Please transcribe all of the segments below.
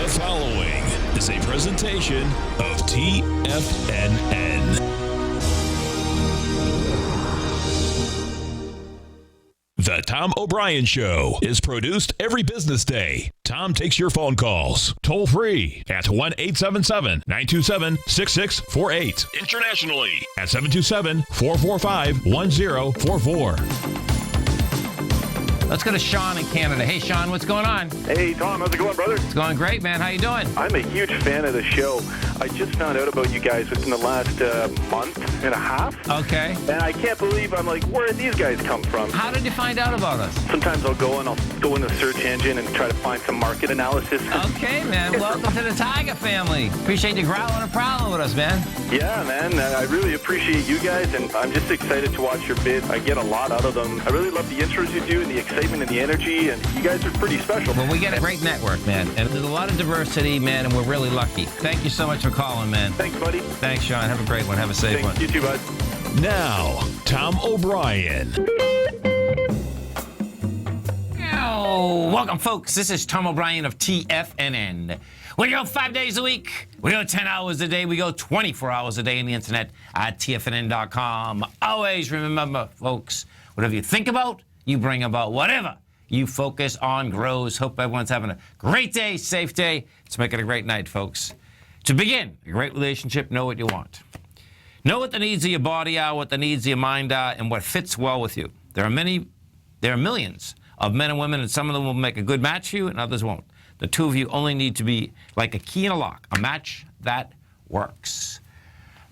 The following is a presentation of TFNN. The Tom O'Brien Show is produced every business day. Tom takes your phone calls toll free at 1-877-927-6648. Internationally at 727-445-1044. Let's go to Sean in Canada. Hey, Sean, what's going on? Hey, Tom, how's it going, brother? It's going great, man. How you doing? I'm a huge fan of the show. I just found out about you guys within the last month and a half. Okay. And I can't believe, I'm like, where did these guys come from? How did you find out about us? Sometimes I'll go in the search engine and try to find some market analysis. Okay, man. Welcome to the Tiger family. Appreciate you growling and prowling with us, man. Yeah, man. I really appreciate you guys, and I'm just excited to watch your bid. I get a lot out of them. I really love the intros you do and the excitement and the energy, and you guys are pretty special. Well, we get a great network, man, and there's a lot of diversity, man, and we're really lucky. Thank you so much for calling, man. Thanks, buddy. Thanks, Sean. Have a great one. Have a safe one. You too, bud. Now, Tom O'Brien. Oh, welcome, folks. This is Tom O'Brien of TFNN. We go 5 days a week. We go 10 hours a day. We go 24 hours a day on the internet at TFNN.com. Always remember, folks, whatever you think about, you bring about. Whatever you focus on grows. Hope everyone's having a great day, safe day. Let's make it a great night, folks. To begin a great relationship, know what you want. Know what the needs of your body are, what the needs of your mind are, and what fits well with you. There are millions of men and women, and some of them will make a good match for you, and others won't. The two of you only need to be like a key and a lock, a match that works.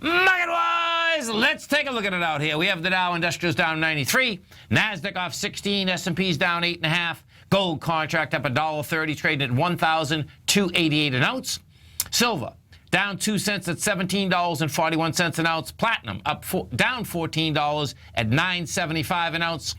Market-wise, let's take a look at it out here. We have the Dow Industrials down 93, NASDAQ off 16, S&P's down 8.5, gold contract up $1.30, trading at $1,288 an ounce. Silver down 2 cents at $17.41 an ounce. Platinum down $14 at $9.75 an ounce.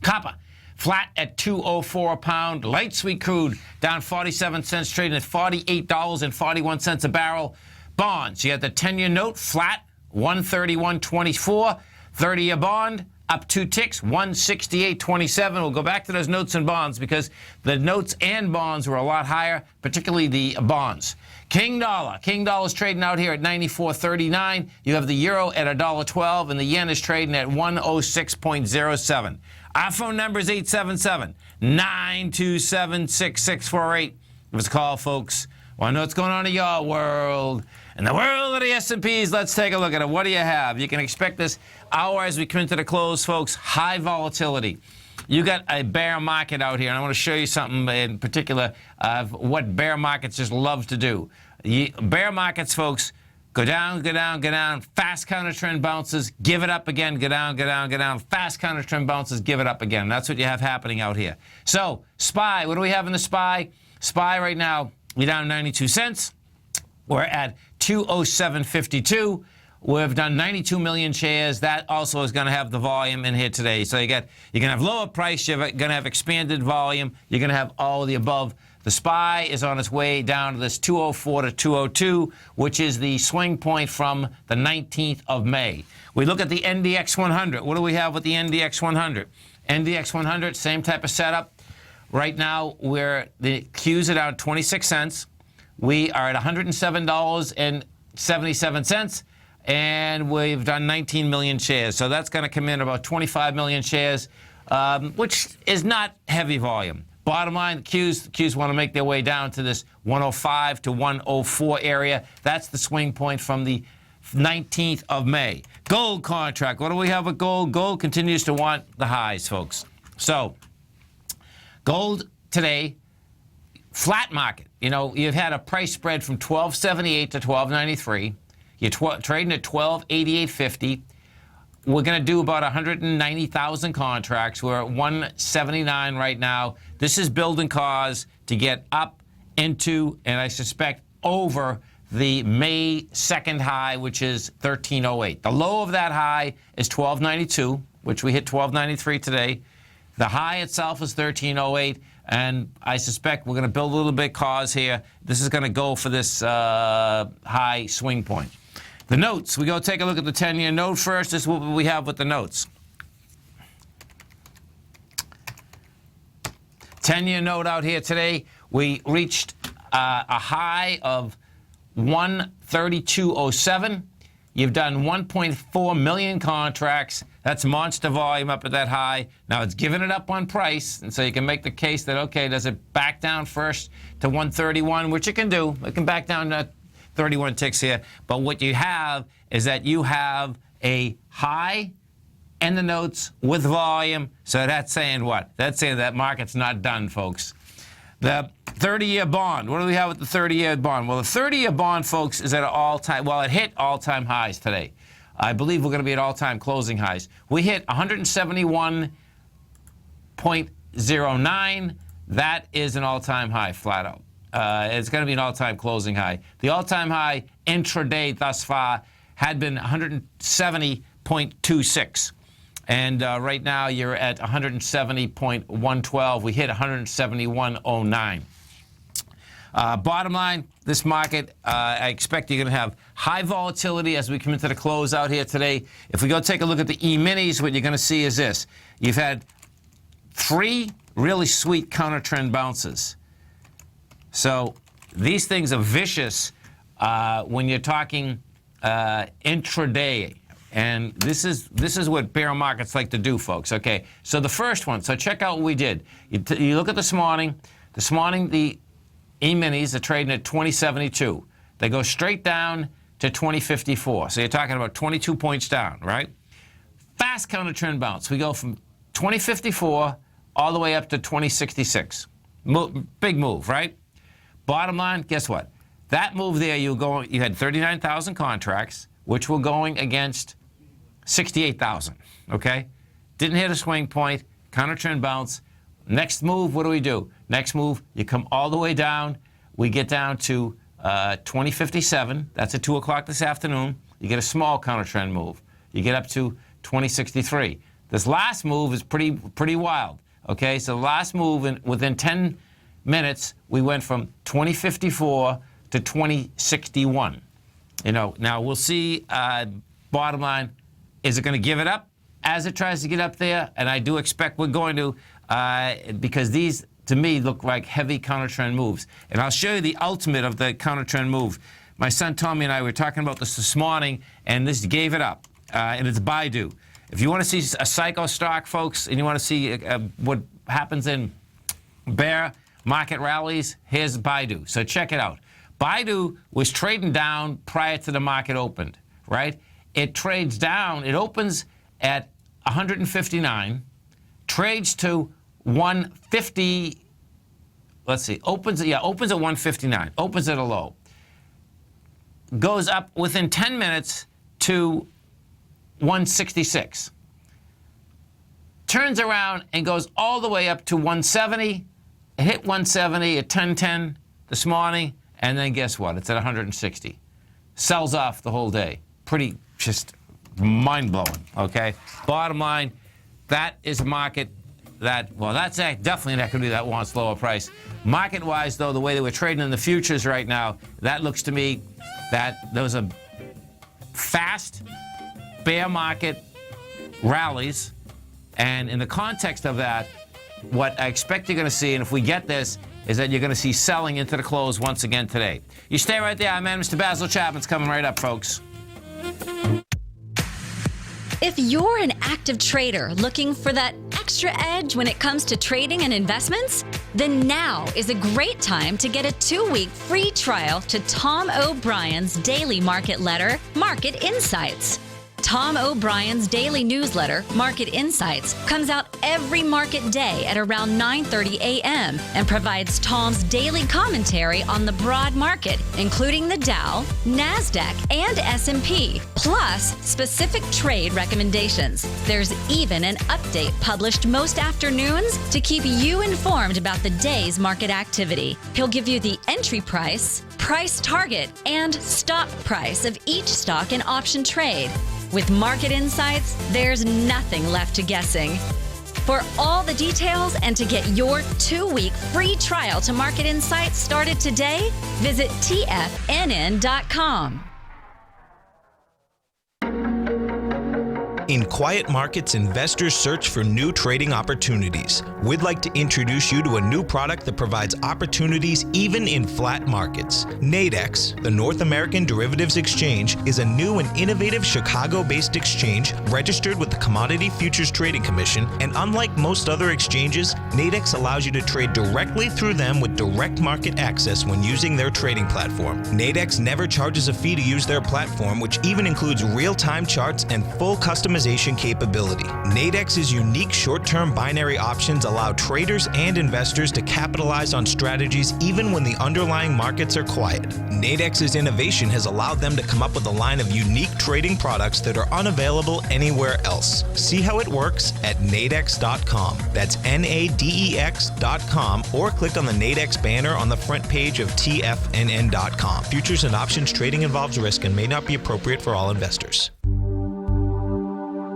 Copper flat at $2.04 a pound. Light sweet crude down 47 cents, trading at $48.41 a barrel. Bonds, you have the 10-year note flat, 131.24. 30-year bond up 2 ticks, 168.27. We'll go back to those notes and bonds because the notes and bonds were a lot higher, particularly the bonds. King dollar's trading out here at 94.39. You have the euro at $1.12, and the yen is trading at 106.07. Our phone number is 877-927-6648. Give us a call, folks. Want to know what's going on in your world? In the world of the S&Ps, let's take a look at it. What do you have? You can expect this hour as we come into the close, folks. High volatility. You got a bear market out here, and I want to show you something in particular of what bear markets just love to do. Bear markets, folks, go down, go down, go down. Fast counter trend bounces, give it up again, go down, go down, go down. Fast counter trend bounces, give it up again. And that's what you have happening out here. So, SPY, what do we have in the SPY? SPY right now, we're down 92 cents. We're at 207.52. We've done 92 million shares. That also is going to have the volume in here today. So you're going to have lower price. You're going to have expanded volume. You're going to have all of the above. The SPY is on its way down to this 204 to 202, which is the swing point from the 19th of May. We look at the NDX 100. What do we have with the NDX 100? NDX 100, same type of setup. Right now, the Qs are down 26 cents. We are at $107.77, and we've done 19 million shares. So that's going to come in about 25 million shares, which is not heavy volume. Bottom line, the Qs want to make their way down to this 105 to 104 area. That's the swing point from the 19th of May. Gold contract. What do we have with gold? Gold continues to want the highs, folks. So gold today, flat market. You know, you've had a price spread from $12.78 to $12.93. You're trading at $12.8850. We're going to do about 190,000 contracts. We're at 179 right now. This is building cause to get up into, and I suspect over, the May 2nd high, which is 1308. The low of that high is 1292, which we hit 1293 today. The high itself is 1308, and I suspect we're going to build a little bit cause here. This is going to go for this high swing point. The notes, we go take a look at the 10-year note first. This is what we have with the notes. 10-year note out here today, we reached a high of 132.07. You've done 1.4 million contracts. That's monster volume up at that high. Now it's giving it up on price, and so you can make the case that, okay, does it back down first to 131, which it can do. It can back down to 31 ticks here. But what you have is that you have a high in the notes with volume. So that's saying what? That's saying that market's not done, folks. The 30-year bond. What do we have with the 30-year bond? Well, the 30-year bond, folks, is at an all-time, well, it hit all-time highs today. I believe we're going to be at all-time closing highs. We hit 171.09. That is an all-time high, flat out. It's going to be an all-time closing high. The all-time high intraday thus far had been 170.26. And right now you're at 170.112. We hit 171.09. Bottom line, this market, I expect you're going to have high volatility as we come into the close out here today. If we go take a look at the E-minis, what you're going to see is this. You've had 3 really sweet counter-trend bounces. So these things are vicious when you're talking intraday. And this is what bear markets like to do, folks. Okay, so the first one. So check out what we did. You look at this morning. This morning, the E-minis are trading at 2072. They go straight down to 2054. So you're talking about 22 points down, right? Fast counter trend bounce. We go from 2054 all the way up to 2066. Big move, right? Bottom line, guess what? That move there, you had 39,000 contracts, which were going against 68,000, okay? Didn't hit a swing point, counter trend bounce. Next move, what do? Next move, you come all the way down. We get down to 2057. That's at 2 o'clock this afternoon. You get a small counter trend move. You get up to 2063. This last move is pretty wild, okay? So the last move, within 10 minutes, we went from 2054 to 2061. You know, now we'll see, bottom line, is it going to give it up as it tries to get up there? And I do expect we're going to, because these, to me, look like heavy counter-trend moves. And I'll show you the ultimate of the counter-trend move. My son Tommy and I were talking about this morning, and this gave it up, and it's Baidu. If you want to see a psycho stock, folks, and you want to see what happens in bear market rallies, here's Baidu. So check it out. Baidu was trading down prior to the market opened, right? It trades down. It opens at 159, trades to 150. Let's see. Opens at 159. Opens at a low. Goes up within 10 minutes to 166. Turns around and goes all the way up to 170. It hit 170 at 10:10 this morning. And then guess what? It's at 160. Sells off the whole day. Pretty just mind-blowing, okay? Bottom line, that is a market that, well, that's definitely not going to be that wants lower price. Market-wise, though, the way that we're trading in the futures right now, that looks to me that those are fast bear market rallies. And in the context of that, what I expect you're going to see, and if we get this, is that you're going to see selling into the close once again today. You stay right there. Man, Mr. Basil Chapman's coming right up, folks. If you're an active trader looking for that extra edge when it comes to trading and investments, then now is a great time to get a 2-week free trial to Tom O'Brien's daily market letter, Market Insights. Tom O'Brien's daily newsletter, Market Insights, comes out every market day at around 9:30 a.m. and provides Tom's daily commentary on the broad market, including the Dow, NASDAQ, and S&P, plus specific trade recommendations. There's even an update published most afternoons to keep you informed about the day's market activity. He'll give you the entry price, price target, and stop price of each stock and option trade. With Market Insights, there's nothing left to guessing. For all the details and to get your 2-week free trial to Market Insights started today, visit TFNN.com. In quiet markets, investors search for new trading opportunities. We'd like to introduce you to a new product that provides opportunities even in flat markets. Nadex, the North American Derivatives Exchange, is a new and innovative Chicago-based exchange registered with the Commodity Futures Trading Commission, and unlike most other exchanges, Nadex allows you to trade directly through them with direct market access when using their trading platform. Nadex never charges a fee to use their platform, which even includes real-time charts and full customization capability. Nadex's unique short-term binary options allow traders and investors to capitalize on strategies even when the underlying markets are quiet. Nadex's innovation has allowed them to come up with a line of unique trading products that are unavailable anywhere else. See how it works at nadex.com. That's NADEX.com, or click on the Nadex banner on the front page of TFNN.com. Futures and options trading involves risk and may not be appropriate for all investors.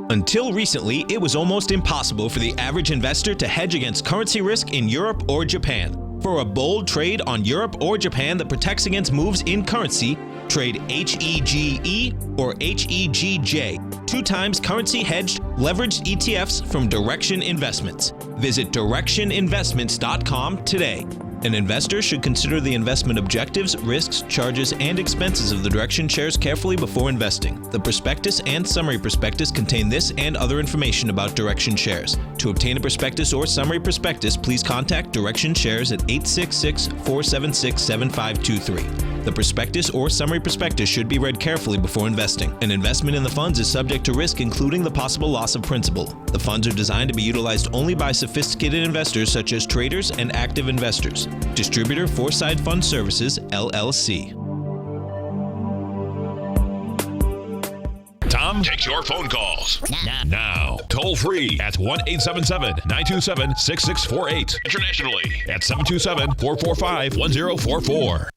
Until recently, it was almost impossible for the average investor to hedge against currency risk in Europe or Japan. For a bold trade on Europe or Japan that protects against moves in currency, trade HEGE or HEGJ, 2 times currency hedged leveraged ETFs from Direction Investments. Visit directioninvestments.com today. An investor should consider the investment objectives, risks, charges, and expenses of the Direction shares carefully before investing. The prospectus and summary prospectus contain this and other information about Direction shares. To obtain a prospectus or summary prospectus, please contact Direction shares at 866-476-7523. The prospectus or summary prospectus should be read carefully before investing. An investment in the funds is subject to risk, including the possible loss of principal. The funds are designed to be utilized only by sophisticated investors such as traders and active investors. Distributor Foreside Fund Services, LLC. Tom takes your phone calls now. Toll free at 1-877-927-6648. Internationally at 727-445-1044.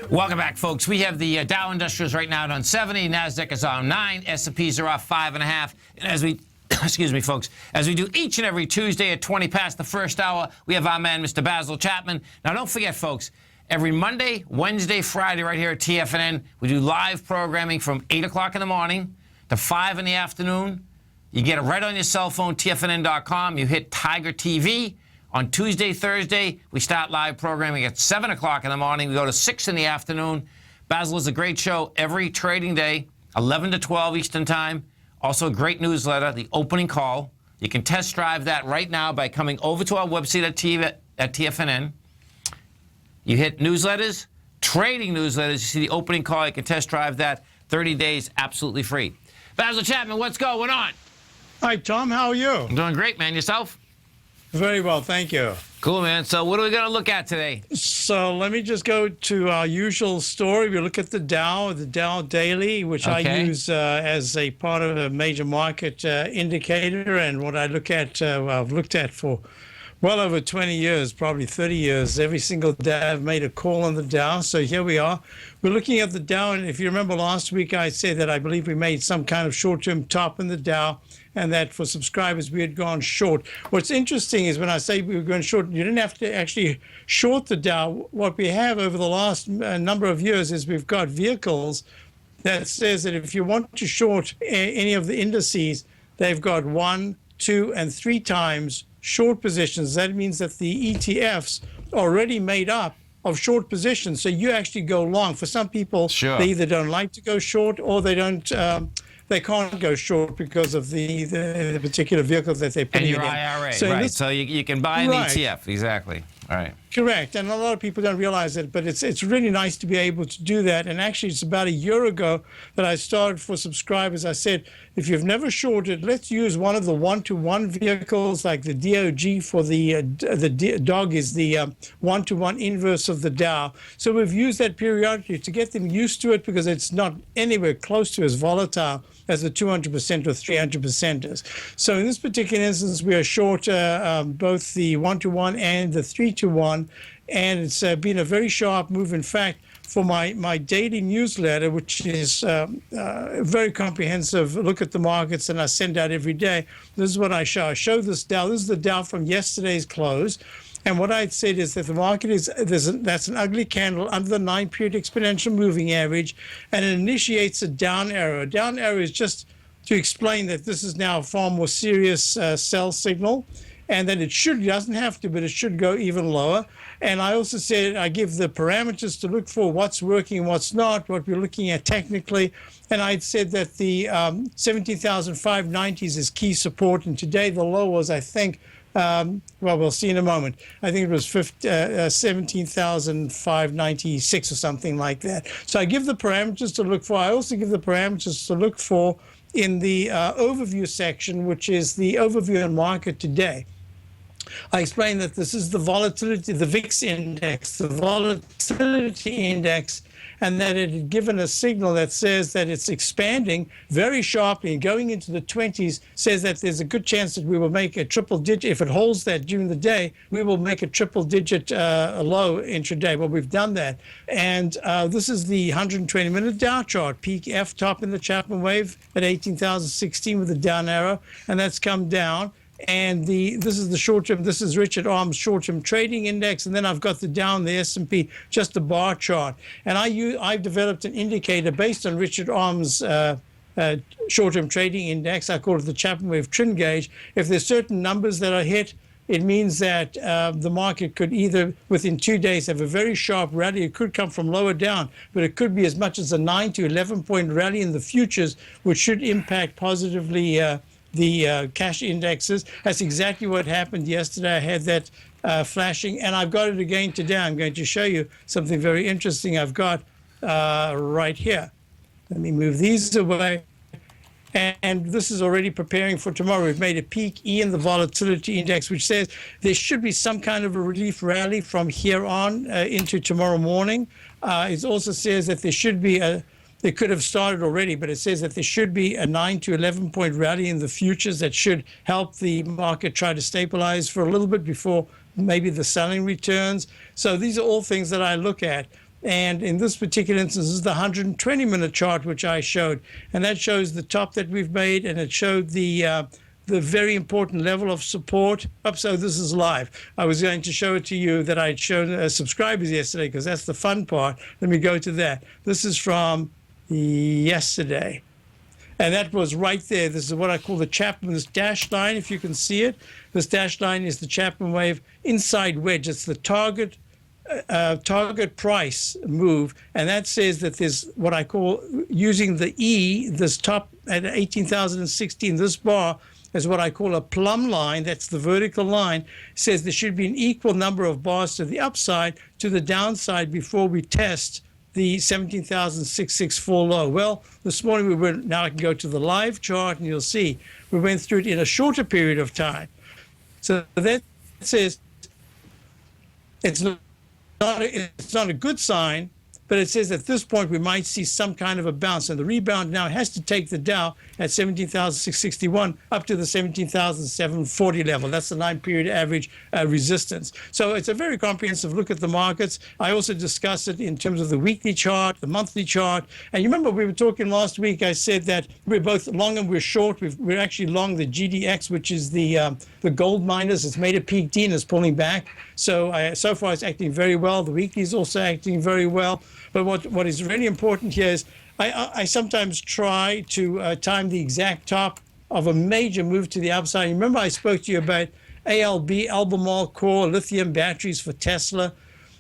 Welcome back, folks. We have the Dow Industrials right now on 70. NASDAQ is on 9. S&Ps are off 5.5. And as we, excuse me, folks, as we do each and every Tuesday at 20 past the first hour, we have our man, Mr. Basil Chapman. Now, don't forget, folks, every Monday, Wednesday, Friday, right here at TFNN, we do live programming from 8 o'clock in the morning to 5 in the afternoon. You get it right on your cell phone, TFNN.com. You hit Tiger TV. On Tuesday, Thursday, we start live programming at 7 o'clock in the morning. We go to 6 in the afternoon. Basil is a great show every trading day, 11 to 12 Eastern Time. Also a great newsletter, The Opening Call. You can test drive that right now by coming over to our website at TFNN. You hit newsletters, trading newsletters. You see The Opening Call. You can test drive that. 30 days, absolutely free. Basil Chapman, what's going on? Hi, Tom. How are you? I'm doing great, man. Yourself? Very well, thank you. Cool, man. So what are we going to look at today? So let me just go to our usual story. We look at the Dow Daily, which I use as a part of a major market indicator. And what I look at, I've looked at for well over 20 years, probably 30 years. Every single day I've made a call on the Dow. So here we are. We're looking at the Dow. And if you remember last week, I said that I believe we made some kind of short-term top in the Dow, and that for subscribers we had gone short. What's interesting is when I say we were going short, you didn't have to actually short the Dow. What we have over the last number of years is we've got vehicles that says that if you want to short any of the indices, they've got 1, 2, and 3 times short positions. That means that the ETFs are already made up of short positions. So you actually go long. For some people, they either don't like to go short or they don't. They can't go short because of the particular vehicle that they're putting in. And your IRA, so right. So you can buy an ETF, exactly. All right. Correct. And a lot of people don't realize it, but it's really nice to be able to do that. And actually, it's about a year ago that I started for subscribers. I said, if you've never shorted, let's use one of the one-to-one vehicles like the DOG for the DOG is the one-to-one inverse of the Dow. So we've used that periodically to get them used to it because it's not anywhere close to as volatile as the 200% or 300% is. So in this particular instance, we are short both the one-to-one and the 3-to-1, and it's been a very sharp move. In fact, for my daily newsletter, which is a very comprehensive look at the markets, and I send out every day, this is what I show. I show this Dow. This is the Dow from yesterday's close. And what I'd said is that the market that's an ugly candle under the 9-period exponential moving average, and it initiates a down arrow. A down arrow is just to explain that this is now a far more serious sell signal, and that it doesn't have to, but it should go even lower. And I also said I give the parameters to look for what's working, what's not, what we're looking at technically. And I'd said that the 17,590s is key support, and today the low was, I think, well, we'll see in a moment. I think it was 17,596 or something like that. So I give the parameters to look for. I also give the parameters to look for in the overview section, which is the overview on market today. I explained that this is the volatility, the VIX index, the volatility index, and that it had given a signal that says that it's expanding very sharply and going into the 20s, says that there's a good chance that we will make a triple digit. If it holds that during the day, we will make a triple digit low intraday. Well, we've done that. And this is the 120-minute Dow chart, peak F top in the Chapman wave at 18,016 with a down arrow, and that's come down. And this is the short-term, this is Richard Arm's short-term trading index, and then I've got the down, the S&P, just a bar chart. And I've developed an indicator based on Richard Arm's short-term trading index. I call it the Chapman Wave Trend Gauge. If there's certain numbers that are hit, it means that the market could either, within 2 days, have a very sharp rally. It could come from lower down, but it could be as much as a 9 to 11-point rally in the futures, which should impact positively the cash indexes. That's exactly what happened yesterday. I had that flashing, and I've got it again today. I'm going to show you something very interesting I've got right here. Let me move these away. And this is already preparing for tomorrow. We've made a peak E in the volatility index, which says there should be some kind of a relief rally from here on into tomorrow morning. It also says that there should be it could have started already, but it says that there should be a 9 to 11-point rally in the futures that should help the market try to stabilize for a little bit before maybe the selling returns. So these are all things that I look at. And in this particular instance, this is the 120-minute chart, which I showed. And that shows the top that we've made, and it showed the very important level of support. So this is live. I was going to show it to you that I'd shown subscribers yesterday, because that's the fun part. Let me go to that. This is from yesterday, and that was right there. This is what I call the Chapman, this dashed line, if you can see it. This dashed line is the Chapman wave inside wedge. It's the target price move, and that says that there's what I call, using the E, this top at 18,016, this bar is what I call a plumb line. That's the vertical line. It says there should be an equal number of bars to the upside, to the downside, before we test the 17,664 low. Well, this morning now I can go to the live chart, and you'll see we went through it in a shorter period of time. So that says it's not a good sign, but it says at this point we might see some kind of a bounce, and the rebound now has to take the Dow at 17,661 up to the 17,740 level. That's the 9-period average resistance. So it's a very comprehensive look at the markets. I also discuss it in terms of the weekly chart, the monthly chart. And you remember we were talking last week, I said that we're both long and we're short. We're actually long the GDX, which is the gold miners. It's made a peak D and is pulling back. So so far it's acting very well. The weekly is also acting very well. But what is really important here is I sometimes try to time the exact top of a major move to the upside. You remember I spoke to you about ALB, Albemarle Core, lithium batteries for Tesla.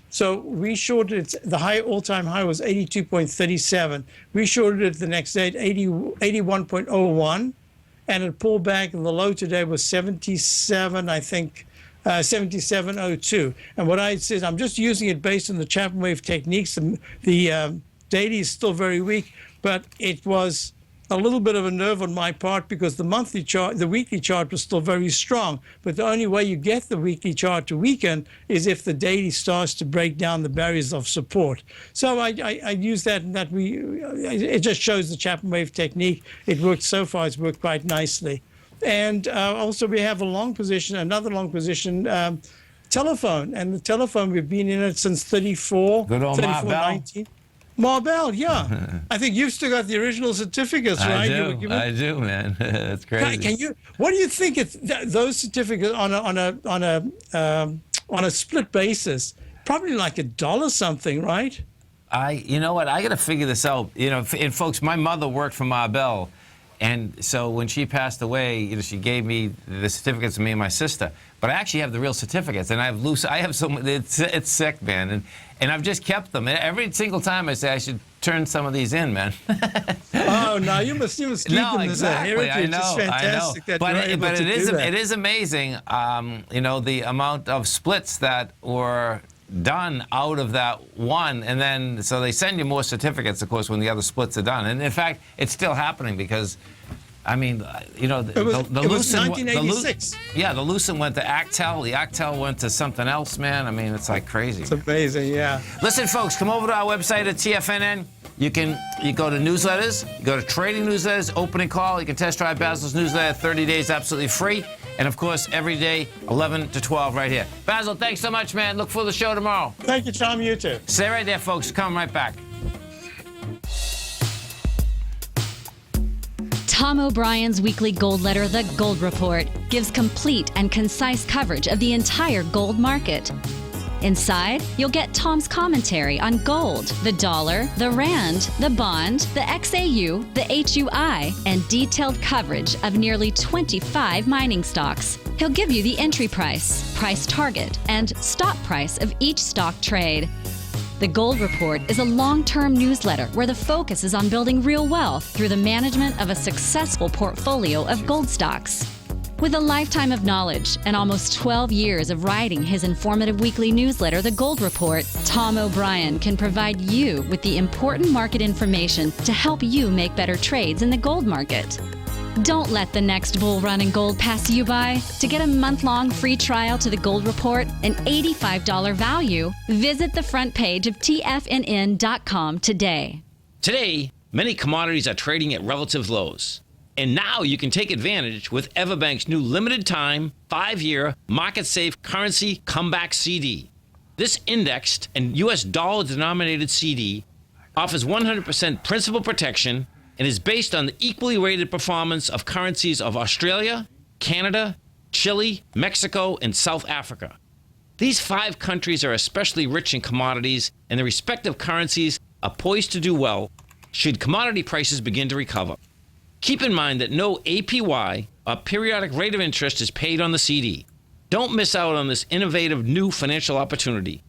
So we shorted it. The all-time high was 82.37. We shorted it the next day at 81.01, and it pulled back, and the low today was 77, I think, 77.02. And what I said, I'm just using it based on the Chapman wave techniques. The daily is still very weak, but it was a little bit of a nerve on my part, because the monthly chart, the weekly chart was still very strong. But the only way you get the weekly chart to weaken is if the daily starts to break down the barriers of support. So I use that, and it just shows the Chapman wave technique. It worked so far. It's worked quite nicely. And also we have another long position, telephone. And the telephone, we've been in it since 34, Good old 19. Marbell, yeah. I think you've still got the original certificates, right? I do, man. That's crazy. What do you think those certificates on a on a split basis, probably like $1 something, right? You know what? I got to figure this out. And folks, my mother worked for Marbell, and so when she passed away, she gave me the certificates of me and my sister. But I actually have the real certificates, and I have some. It's sick, man, and I've just kept them. And every single time I say I should turn some of these in, man. Oh no, you must keep them as a heritage. I know, it's fantastic that but you're able but to do that. it is amazing, the amount of splits that were done out of that one, and then so they send you more certificates, of course, when the other splits are done. And in fact, it's still happening because, I mean, it was 1986. The Lucent went to Actel, the Actel went to something else, man. I mean, it's like crazy. It's amazing, yeah. Listen, folks, come over to our website at TFNN. You go to newsletters, you go to trading newsletters, opening call. You can test drive Basil's newsletter, 30 days absolutely free. And of course, every day, 11 to 12 right here. Basil, thanks so much, man. Look for the show tomorrow. Thank you, Tom. You too. Stay right there, folks. Come right back. Tom O'Brien's weekly gold letter, The Gold Report, gives complete and concise coverage of the entire gold market. Inside, you'll get Tom's commentary on gold, the dollar, the rand, the bond, the XAU, the HUI, and detailed coverage of nearly 25 mining stocks. He'll give you the entry price, price target, and stop price of each stock trade. The Gold Report is a long-term newsletter where the focus is on building real wealth through the management of a successful portfolio of gold stocks. With a lifetime of knowledge and almost 12 years of writing his informative weekly newsletter, The Gold Report, Tom O'Brien can provide you with the important market information to help you make better trades in the gold market. Don't let the next bull run in gold pass you by. To get a month-long free trial to The Gold Report, an $85 value, visit the front page of TFNN.com today. Today, many commodities are trading at relative lows. And now you can take advantage with Everbank's new limited time, 5-year, market-safe currency comeback CD. This indexed and U.S. dollar-denominated CD offers 100% principal protection and is based on the equally rated performance of currencies of Australia, Canada, Chile, Mexico, and South Africa. These 5 countries are especially rich in commodities, and their respective currencies are poised to do well should commodity prices begin to recover. Keep in mind that no APY, or periodic rate of interest, is paid on the CD. Don't miss out on this innovative new financial opportunity.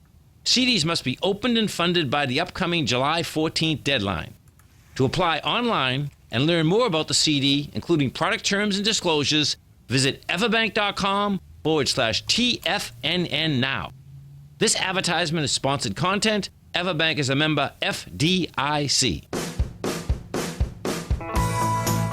CDs must be opened and funded by the upcoming July 14th deadline. To apply online and learn more about the CD, including product terms and disclosures, visit everbank.com/TFNN now. This advertisement is sponsored content. Everbank is a member FDIC.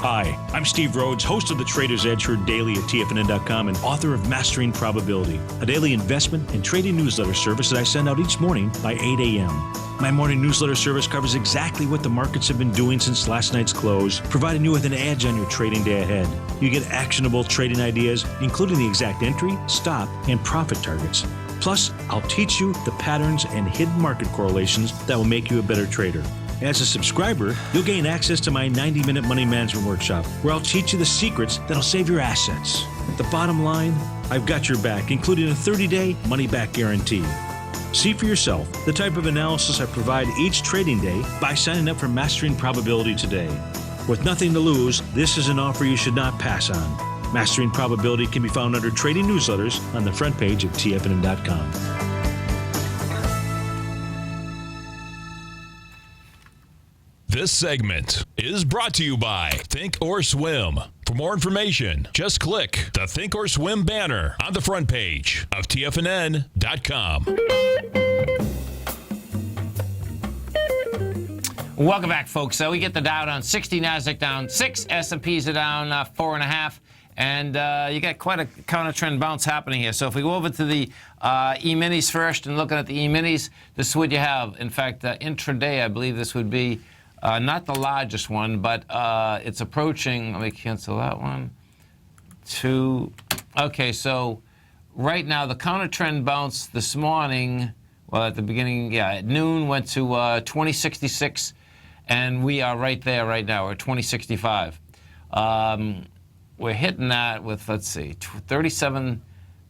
Hi, I'm Steve Rhodes, host of the Trader's Edge heard daily at TFNN.com and author of Mastering Probability, a daily investment and trading newsletter service that I send out each morning by 8 a.m. My morning newsletter service covers exactly what the markets have been doing since last night's close, providing you with an edge on your trading day ahead. You get actionable trading ideas, including the exact entry, stop, and profit targets. Plus, I'll teach you the patterns and hidden market correlations that will make you a better trader. As a subscriber, you'll gain access to my 90-minute money management workshop, where I'll teach you the secrets that'll save your assets. The bottom line, I've got your back, including a 30-day money-back guarantee. See for yourself the type of analysis I provide each trading day by signing up for Mastering Probability today. With nothing to lose, this is an offer you should not pass on. Mastering Probability can be found under Trading Newsletters on the front page of TFNN.com. This segment is brought to you by Think or Swim. For more information, just click the Think or Swim banner on the front page of TFNN.com. Welcome back, folks. So we get the Dow down 60, NASDAQ down 6, S&Ps are down 4.5, and you got quite a counter-trend bounce happening here. So if we go over to the E-minis first and looking at the E-minis, this is what you have. In fact, intraday, I believe this would be not the largest one, but it's approaching. Let me cancel that one. 2. Okay, so right now the counter trend bounce this morning. Well, at the beginning, at noon went to 2066, and we are right there right now. We're at 2065. We're hitting that with, let's see, 37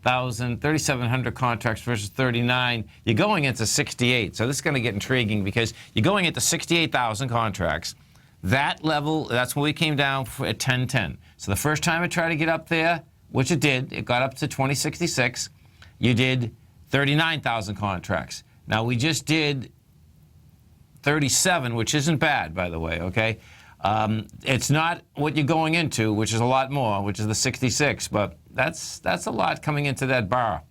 3,700 contracts versus 39. You're going into 68. So this is going to get intriguing because you're going into 68,000 contracts. That level, that's when we came down at 1010. So the first time I tried to get up there, which it did, it got up to 2066. You did 39,000 contracts. Now we just did 37, which isn't bad, by the way, okay? It's not what you're going into, which is a lot more, which is the 66, but that's a lot coming into that bar.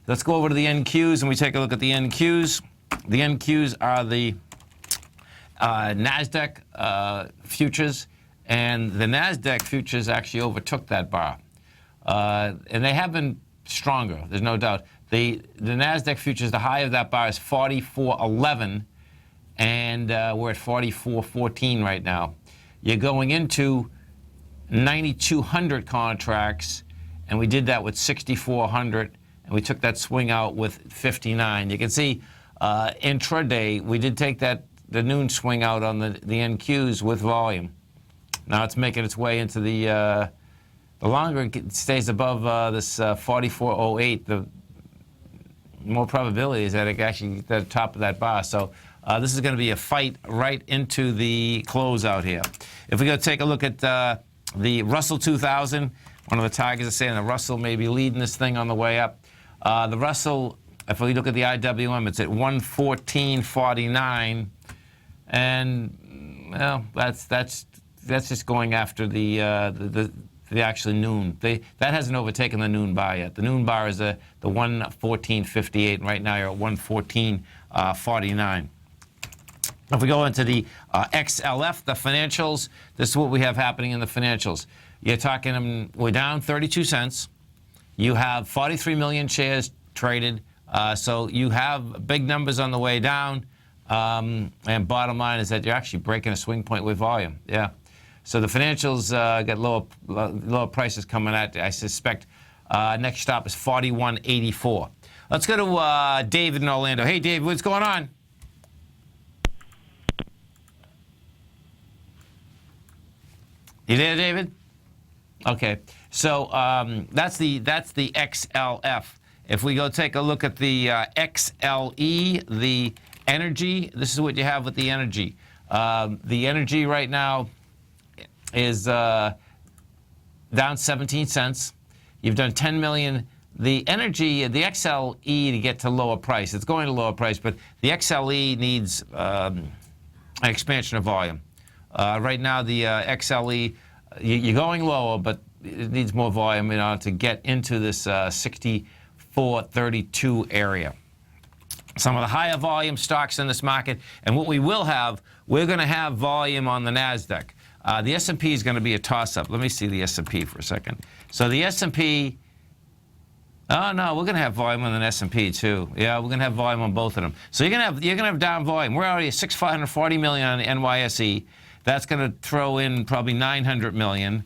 Let's go over to the NQs and we take a look at the NQs. The NQs are the NASDAQ futures, and the NASDAQ futures actually overtook that bar. And they have been stronger, there's no doubt. The NASDAQ futures, the high of that bar is 44.11, and we're at 44.14 right now. You're going into 9,200 contracts, and we did that with 6,400, and we took that swing out with 59. You can see intraday, we did take the noon swing out on the NQs with volume. Now it's making its way into the longer it stays above this 44.08, the more probability is that it actually at the top of that bar. So this is going to be a fight right into the close out here. If we go take a look at the Russell 2000, one of the targets is saying the Russell may be leading this thing on the way up. The Russell, if we look at the IWM, it's at 114.49, and well, that's just going after the actual noon. That hasn't overtaken the noon bar yet. The noon bar is the 114.58, and right now you're at 114.49. If we go into the XLF, the financials, this is what we have happening in the financials. You're talking, we're down 32 cents. You have 43 million shares traded, so you have big numbers on the way down. And bottom line is that you're actually breaking a swing point with volume. Yeah. So the financials got lower prices coming at, I suspect. Next stop is 41.84. Let's go to David in Orlando. Hey, David, what's going on? You there, David? Okay. So that's the XLF. If we go take a look at the XLE, the energy, this is what you have with the energy. The energy right now is down 17 cents. You've done 10 million. The energy, the XLE to get to lower price, it's going to lower price, but the XLE needs an expansion of volume. Right now, the XLE, you're going lower, but it needs more volume in order to get into this 64.32 area. Some of the higher volume stocks in this market, and what we will have, we're going to have volume on the NASDAQ. The S&P is going to be a toss-up. Let me see the S&P for a second. So the S&P, oh no, we're going to have volume on the S&P too. Yeah, we're going to have volume on both of them. So you're going to have down volume. We're already at 640 million on the NYSE. That's going to throw in probably 900 million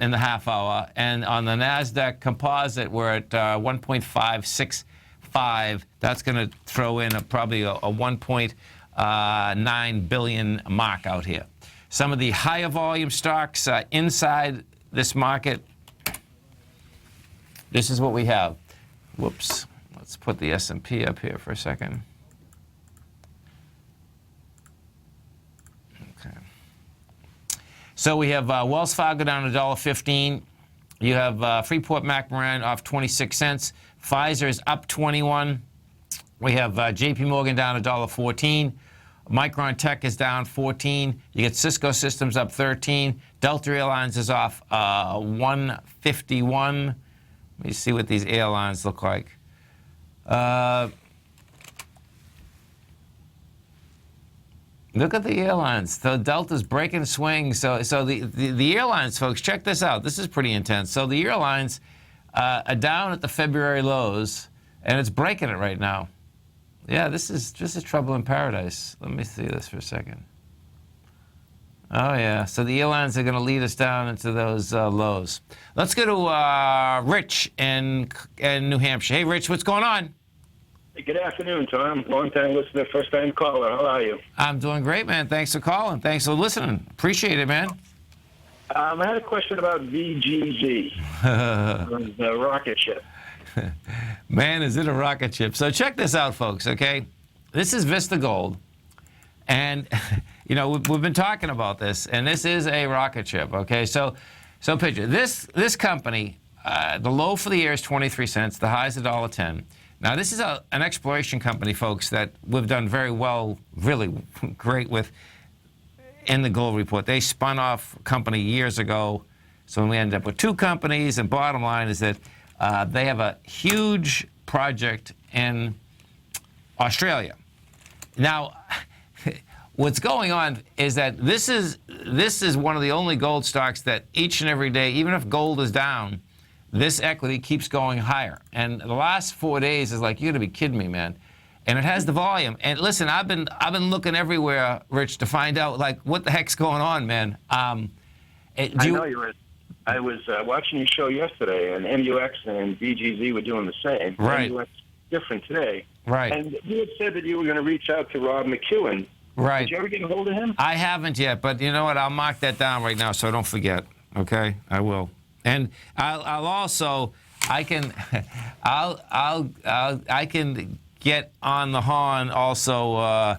in the half hour. And on the NASDAQ composite, we're at 1.565. That's going to throw in probably a 1.9 billion mark out here. Some of the higher volume stocks inside this market, this is what we have. Whoops. Let's put the S&P up here for a second. Okay. So we have Wells Fargo down $1.15. You have Freeport McMoran off 26 cents. Pfizer is up 21. We have JP Morgan down $1.14. Micron Tech is down 14. You get Cisco Systems up 13. Delta Airlines is off 151. Let me see what these airlines look like. Look at the airlines. So Delta's breaking swings. So the airlines, folks, check this out. This is pretty intense. So the airlines are down at the February lows, and it's breaking it right now. Yeah, this is trouble in paradise. Let me see this for a second. Oh, yeah. So the airlines are going to lead us down into those lows. Let's go to Rich in New Hampshire. Hey, Rich, what's going on? Hey, good afternoon, Tom. Long-time listener, first-time caller. How are you? I'm doing great, man. Thanks for calling. Thanks for listening. Appreciate it, man. I had a question about VGZ, the rocket ship. Man, is it a rocket ship. So check this out, folks, okay? This is Vista Gold. And, you know, we've been talking about this, and this is a rocket ship, okay? So picture, this company, the low for the year is 23 cents, the high is $1.10. Now, this is an exploration company, folks, that we've done very well, really great with in the gold report. They spun off a company years ago, so we ended up with two companies, and bottom line is that they have a huge project in Australia. Now, what's going on is that this is one of the only gold stocks that each and every day, even if gold is down, this equity keeps going higher. And the last 4 days is like, you're gonna be kidding me, man. And it has the volume. And listen, I've been looking everywhere, Rich, to find out like what the heck's going on, man. I know you were. I was watching your show yesterday, and MUX and BGZ were doing the same. Right. MUX different today. Right. And you had said that you were going to reach out to Rob McEwen. Right. Did you ever get a hold of him? I haven't yet, but you know what? I'll mark that down right now so I don't forget. Okay, I will. And I'll also I can get on the horn also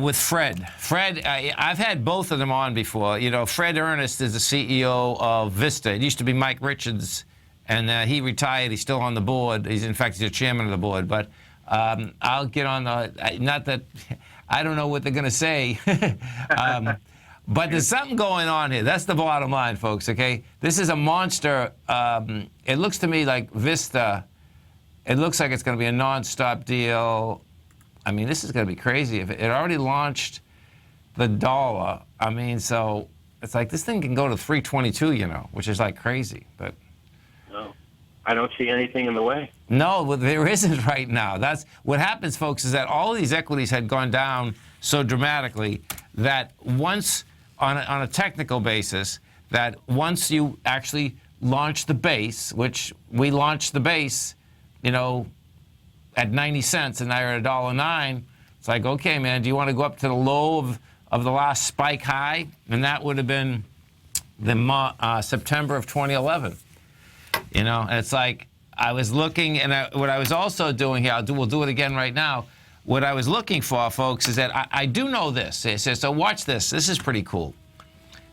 with Fred. Fred, I've had both of them on before. You know, Fred Ernest is the CEO of Vista. It used to be Mike Richards, and he retired. He's still on the board. In fact, he's the chairman of the board. But I'll get on the. Not that I don't know what they're going to say. But there's something going on here. That's the bottom line, folks, okay? This is a monster. It looks to me like Vista. It looks like it's going to be a nonstop deal. I mean, this is going to be crazy. If it already launched the dollar, I mean, so it's like this thing can go to 322, you know, which is like crazy. But no, I don't see anything in the way. No, well, there isn't right now. That's what happens, folks, is that all of these equities had gone down so dramatically that once, on a technical basis, that once you actually launch the base, which we launched the base, you know, at 90 cents, and now you're at $1.09. It's like, okay, man, do you want to go up to the low of the last spike high? And that would have been the September of 2011. You know, and it's like I was looking, and what I was also doing here, we'll do it again right now. What I was looking for, folks, is that I do know this. It says, so watch this. This is pretty cool.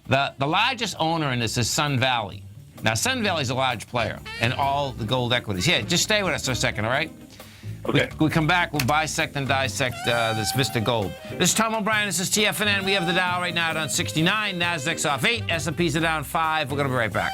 The largest owner in this is Sun Valley. Now, Sun Valley's a large player in all the gold equities. Yeah, just stay with us for a second, all right? Okay. We come back, we'll bisect and dissect this Vista Gold. This is Tom O'Brien, this is TFNN. We have the Dow right now down 69, Nasdaq's off 8, S&P's are down 5. We're going to be right back.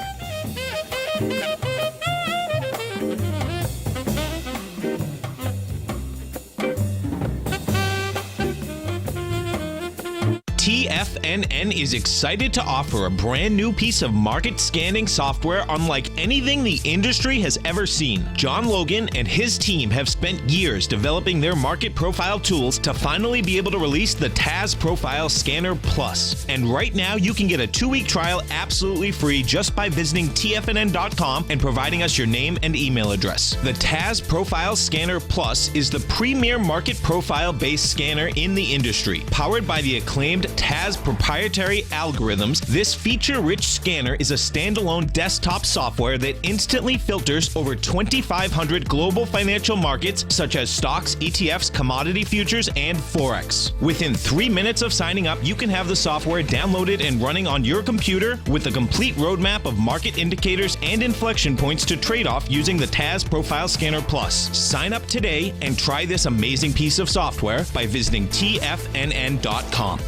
TFNN is excited to offer a brand new piece of market scanning software unlike anything the industry has ever seen. John Logan and his team have spent years developing their market profile tools to finally be able to release the TAS Profile Scanner Plus. And right now you can get a 2-week trial absolutely free just by visiting TFNN.com and providing us your name and email address. The TAS Profile Scanner Plus is the premier market profile-based scanner in the industry. Powered by the acclaimed TAS proprietary algorithms, this feature-rich scanner is a standalone desktop software that instantly filters over 2,500 global financial markets such as stocks, ETFs, commodity futures, and Forex. Within 3 minutes of signing up, you can have the software downloaded and running on your computer with a complete roadmap of market indicators and inflection points to trade off using the TAS Profile Scanner Plus. Sign up today and try this amazing piece of software by visiting TFNN.com.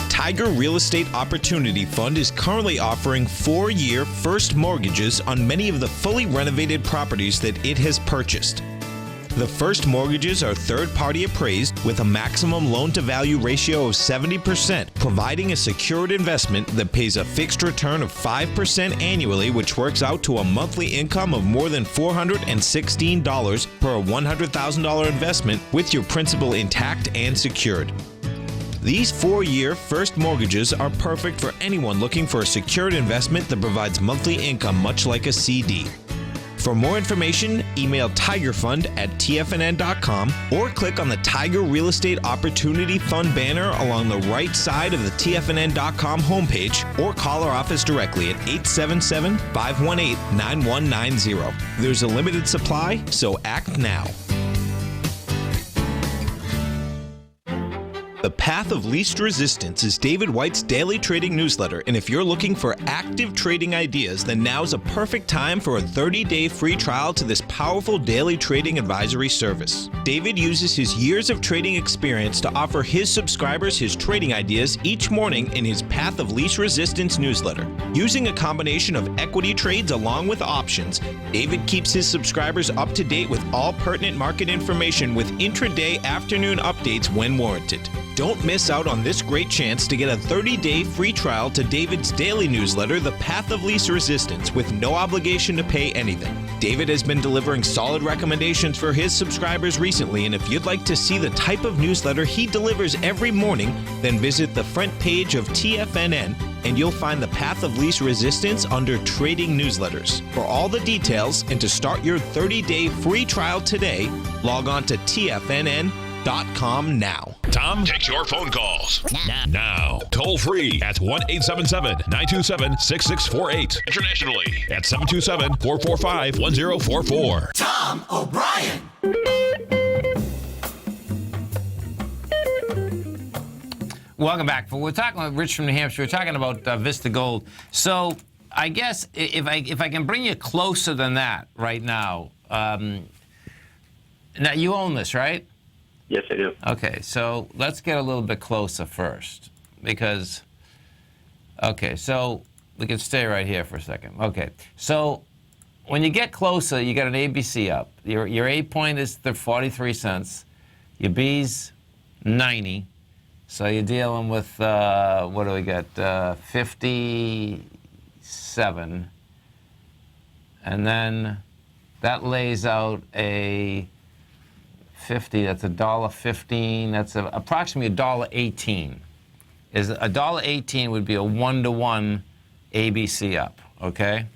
Tiger Real Estate Opportunity Fund is currently offering 4-year first mortgages on many of the fully renovated properties that it has purchased. The first mortgages are third-party appraised with a maximum loan-to-value ratio of 70%, providing a secured investment that pays a fixed return of 5% annually, which works out to a monthly income of more than $416 per $100,000 investment with your principal intact and secured. These 4-year first mortgages are perfect for anyone looking for a secured investment that provides monthly income much like a CD. For more information, email tigerfund@tfnn.com or click on the Tiger Real Estate Opportunity Fund banner along the right side of the tfnn.com homepage, or call our office directly at 877-518-9190. There's a limited supply, so act now. The Path of Least Resistance is David White's daily trading newsletter, and if you're looking for active trading ideas, then now's a perfect time for a 30-day free trial to this powerful daily trading advisory service. David uses his years of trading experience to offer his subscribers his trading ideas each morning in his Path of Least Resistance newsletter. Using a combination of equity trades along with options, David keeps his subscribers up to date with all pertinent market information with intraday afternoon updates when warranted. Don't miss out on this great chance to get a 30-day free trial to David's daily newsletter, The Path of Least Resistance, with no obligation to pay anything. David has been delivering solid recommendations for his subscribers recently, and if you'd like to see the type of newsletter he delivers every morning, then visit the front page of TFNN, and you'll find The Path of Least Resistance under Trading Newsletters. For all the details and to start your 30-day free trial today, log on to TFNN.com now. Tom takes your phone calls now. Toll free at 1-877-927-6648. Internationally at 727-445-1044. Tom O'Brien. Welcome back. We're talking with Rich from New Hampshire. We're talking about Vista Gold. So I guess if I can bring you closer than that right now. Now you own this, right? Yes, I do. Okay, so let's get a little bit closer first, because, okay, so we can stay right here for a second. Okay, so when you get closer, you got an ABC up. Your A point is 43 cents. Your B's 90. So you're dealing with, what do we got, 57. And then that lays out a 50, that's $1.15, that's approximately $1.18. Is $1.18 would be a 1-to-1 ABC up, okay?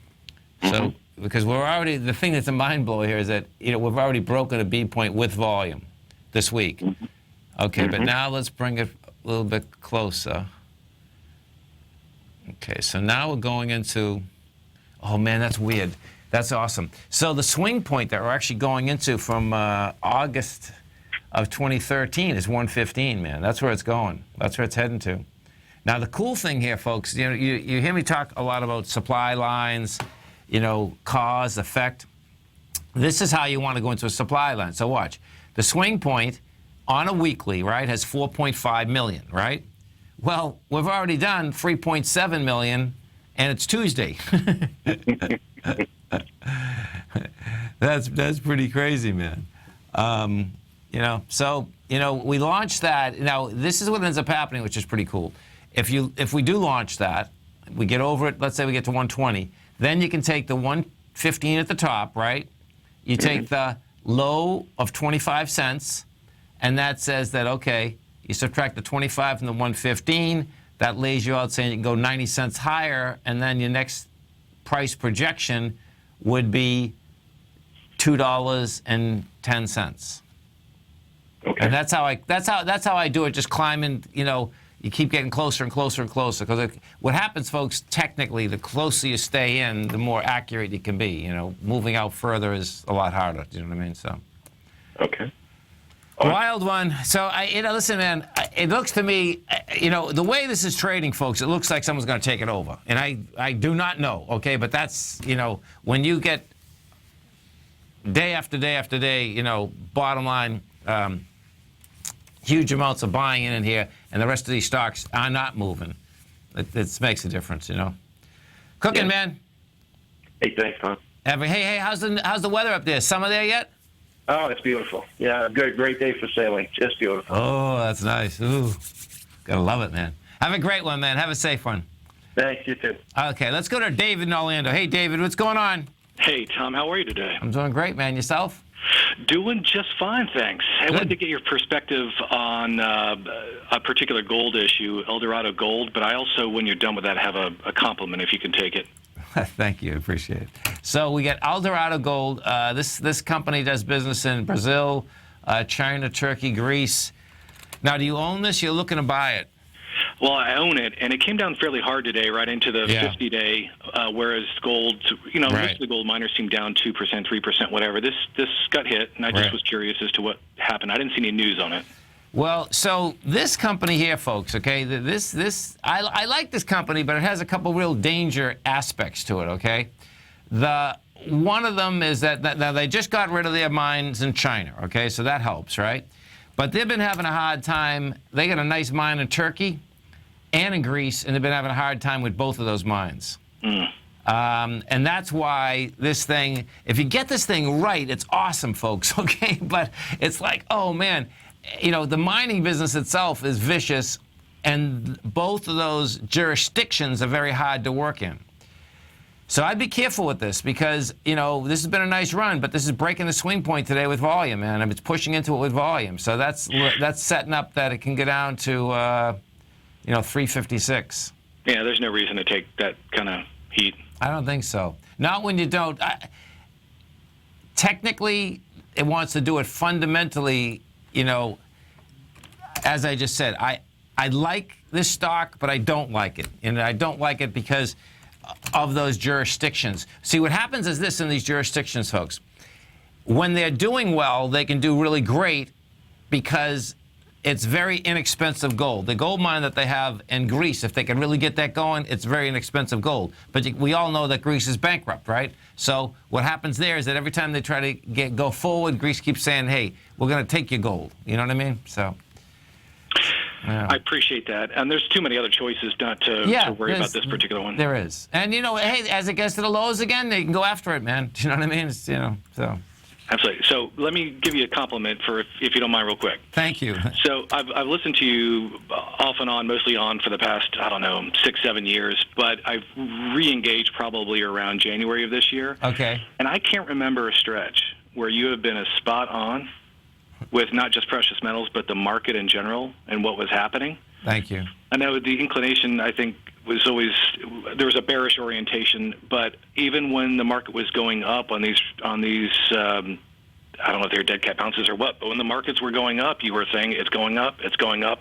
So, because we're already, the thing that's a mind blower here is that, we've already broken a B point with volume this week. Okay, but now let's bring it a little bit closer. Okay, so now we're going into, oh man, that's weird. That's awesome. So the swing point that we're actually going into from August of 2013 is 115, man. That's where it's going. That's where it's heading to. Now, the cool thing here, folks, you hear me talk a lot about supply lines, cause, effect. This is how you want to go into a supply line. So watch. The swing point on a weekly, right, has 4.5 million, right? Well, we've already done 3.7 million, and it's Tuesday. That's pretty crazy, man. So we launched that. Now this is what ends up happening, which is pretty cool. If we do launch that, we get over it. Let's say we get to 120. Then you can take the 115 at the top, right? You take the low of 25 cents, and that says that okay, you subtract the 25 from the 115. That lays you out saying you can go 90 cents higher, and then your next price projection would be $2.10. Okay. And that's how I do it. Just climbing, you keep getting closer and closer and closer. Because what happens, folks, technically, the closer you stay in, the more accurate you can be. Moving out further is a lot harder. Do you know what I mean? So. Okay. Wild one. So, listen, man, it looks to me, the way this is trading, folks, it looks like someone's going to take it over. And I do not know, okay? But that's, when you get day after day after day, bottom line, huge amounts of buying in here, and the rest of these stocks are not moving. It makes a difference, Cooking, yeah. Man. Hey, thanks, Tom. Hey, how's the weather up there? Summer there yet? Oh, it's beautiful. Yeah, great day for sailing. Just beautiful. Oh, that's nice. Ooh, gotta love it, man. Have a great one, man. Have a safe one. Thanks, you too. Okay, let's go to David in Orlando. Hey, David, what's going on? Hey, Tom, how are you today? I'm doing great, man. Yourself? Doing just fine, thanks. I wanted to get your perspective on a particular gold issue, Eldorado Gold, but I also, when you're done with that, have a compliment if you can take it. Thank you. Appreciate it. So we got Eldorado Gold. This company does business in Brazil, China, Turkey, Greece. Now, do you own this? You're looking to buy it. Well, I own it, and it came down fairly hard today, right into the 50-day, whereas gold, most of the gold miners seemed down 2%, 3%, whatever. This got hit, and I just was curious as to what happened. I didn't see any news on it. Well, so this company here, folks, okay, I like this company, but it has a couple real danger aspects to it, okay? One of them is that they just got rid of their mines in China, okay, so that helps, right? But they've been having a hard time. They got a nice mine in Turkey and in Greece, and they've been having a hard time with both of those mines. And that's why this thing, if you get this thing right, it's awesome, folks, okay? But it's like, oh, man, the mining business itself is vicious, and both of those jurisdictions are very hard to work in. So I'd be careful with this because, this has been a nice run, but this is breaking the swing point today with volume, man. It's pushing into it with volume. So that's setting up that it can get down to, 356. Yeah, there's no reason to take that kind of heat. I don't think so. Not when you don't. Technically, it wants to do it fundamentally, as I just said. I like this stock, but I don't like it. And I don't like it because of those jurisdictions. See, what happens is this in these jurisdictions, folks. When they're doing well, they can do really great because it's very inexpensive gold. The gold mine that they have in Greece, if they can really get that going, it's very inexpensive gold. But we all know that Greece is bankrupt, right? So what happens there is that every time they try to go forward, Greece keeps saying, hey, we're going to take your gold. You know what I mean? So. Yeah. I appreciate that. And there's too many other choices not to worry about this particular one. There is. And, hey, as it gets to the lows again, they can go after it, man. Do you know what I mean? It's, so. Absolutely. So let me give you a compliment if you don't mind real quick. Thank you. So I've listened to you off and on, mostly on for the past, 6-7 years, but I've re-engaged probably around January of this year. Okay. And I can't remember a stretch where you have been a spot on with not just precious metals, but the market in general and what was happening. Thank you. I know the inclination, I think, was always, there was a bearish orientation, but even when the market was going up on these I don't know if they're dead cat bounces or what, but when the markets were going up, you were saying it's going up,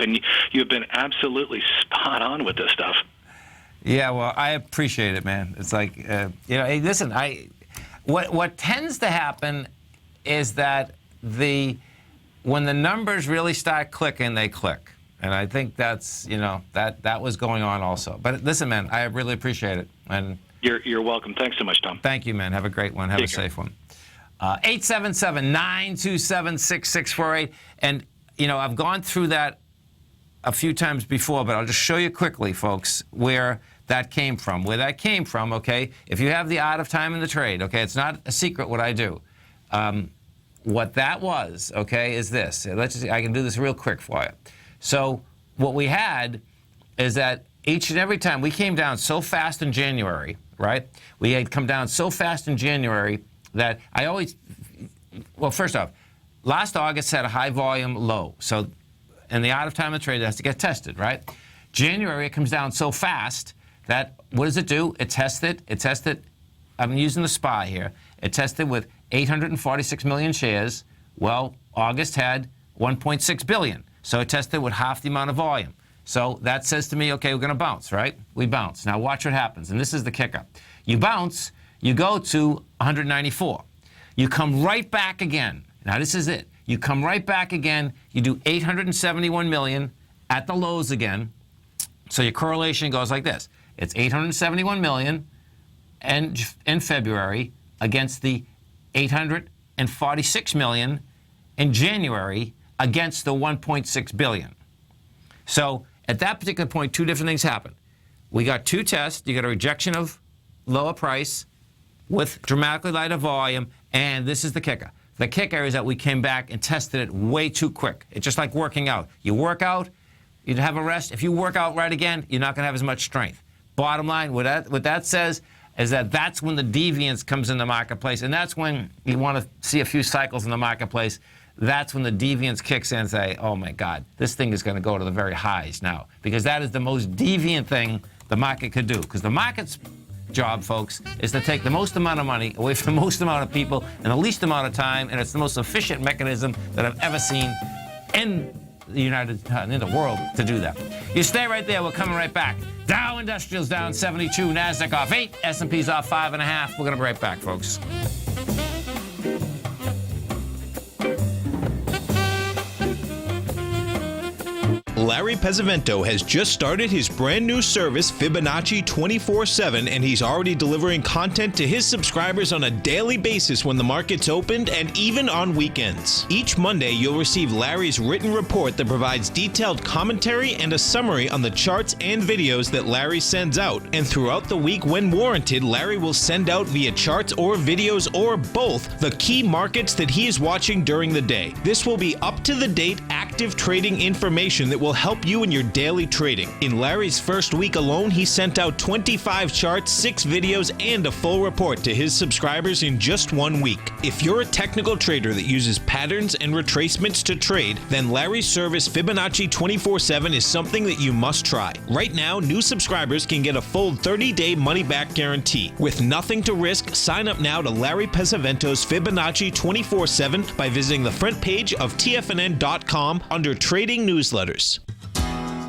and you've been absolutely spot on with this stuff. Yeah, well, I appreciate it, man. It's like, hey, listen, what tends to happen is that when the numbers really start clicking, they click. And I think that's, that was going on also. But listen, man, I really appreciate it. And You're welcome. Thanks so much, Tom. Thank you, man. Have a great one. Have a safe one. 877-927-6648. And, I've gone through that a few times before, but I'll just show you quickly, folks, where that came from. Where that came from, okay, if you have the art of time in the trade, okay, it's not a secret what I do. What that was, okay, is this. I can do this real quick for you. So what we had is that each and every time we came down so fast in January, right? We had come down so fast in January that first off, last August had a high volume low. So in the art of time of trade, it has to get tested, right? January, it comes down so fast that what does it do? It tested, I'm using the SPY here. It tested with 846 million shares. Well, August had 1.6 billion. So it tested with half the amount of volume. So that says to me, okay, we're going to bounce, right? We bounce. Now watch what happens. And this is the kicker. You bounce, you go to 194. You come right back again. Now this is it. You come right back again. You do 871 million at the lows again. So your correlation goes like this. It's 871 million in February against the 846 million in January against the 1.6 billion. So at that particular point, two different things happen. We got two tests. You got a rejection of lower price with dramatically lighter volume, and this is the kicker. The kicker is that we came back and tested it way too quick. It's just like working out. You work out, you have a rest. If you work out right again, you're not going to have as much strength. Bottom line, what that says is that that's when the deviance comes in the marketplace, and that's when you want to see a few cycles in the marketplace. That's when the deviance kicks in and say, oh my God, this thing is going to go to the very highs now, because that is the most deviant thing the market could do, because the market's job, folks, is to take the most amount of money away from the most amount of people in the least amount of time, and it's the most efficient mechanism that I've ever seen in the world to do that. You stay right there. We're coming right back. Dow Industrials down 72, NASDAQ off 8, S&P's off 5.5. We're going to be right back, folks. Larry Pesavento has just started his brand new service, Fibonacci 24/7, and he's already delivering content to his subscribers on a daily basis when the market's opened and even on weekends. Each Monday, you'll receive Larry's written report that provides detailed commentary and a summary on the charts and videos that Larry sends out. And throughout the week, when warranted, Larry will send out via charts or videos or both the key markets that he is watching during the day. This will be up-to-the-date, active trading information that will help you in your daily trading. In Larry's first week alone, he sent out 25 charts, 6 videos, and a full report to his subscribers in just 1 week. If you're a technical trader that uses patterns and retracements to trade, then Larry's service Fibonacci 24/7 is something that you must try. Right now, new subscribers can get a full 30-day money-back guarantee. With nothing to risk, sign up now to Larry Pesavento's Fibonacci 24/7 by visiting the front page of TFNN.com under Trading Newsletters.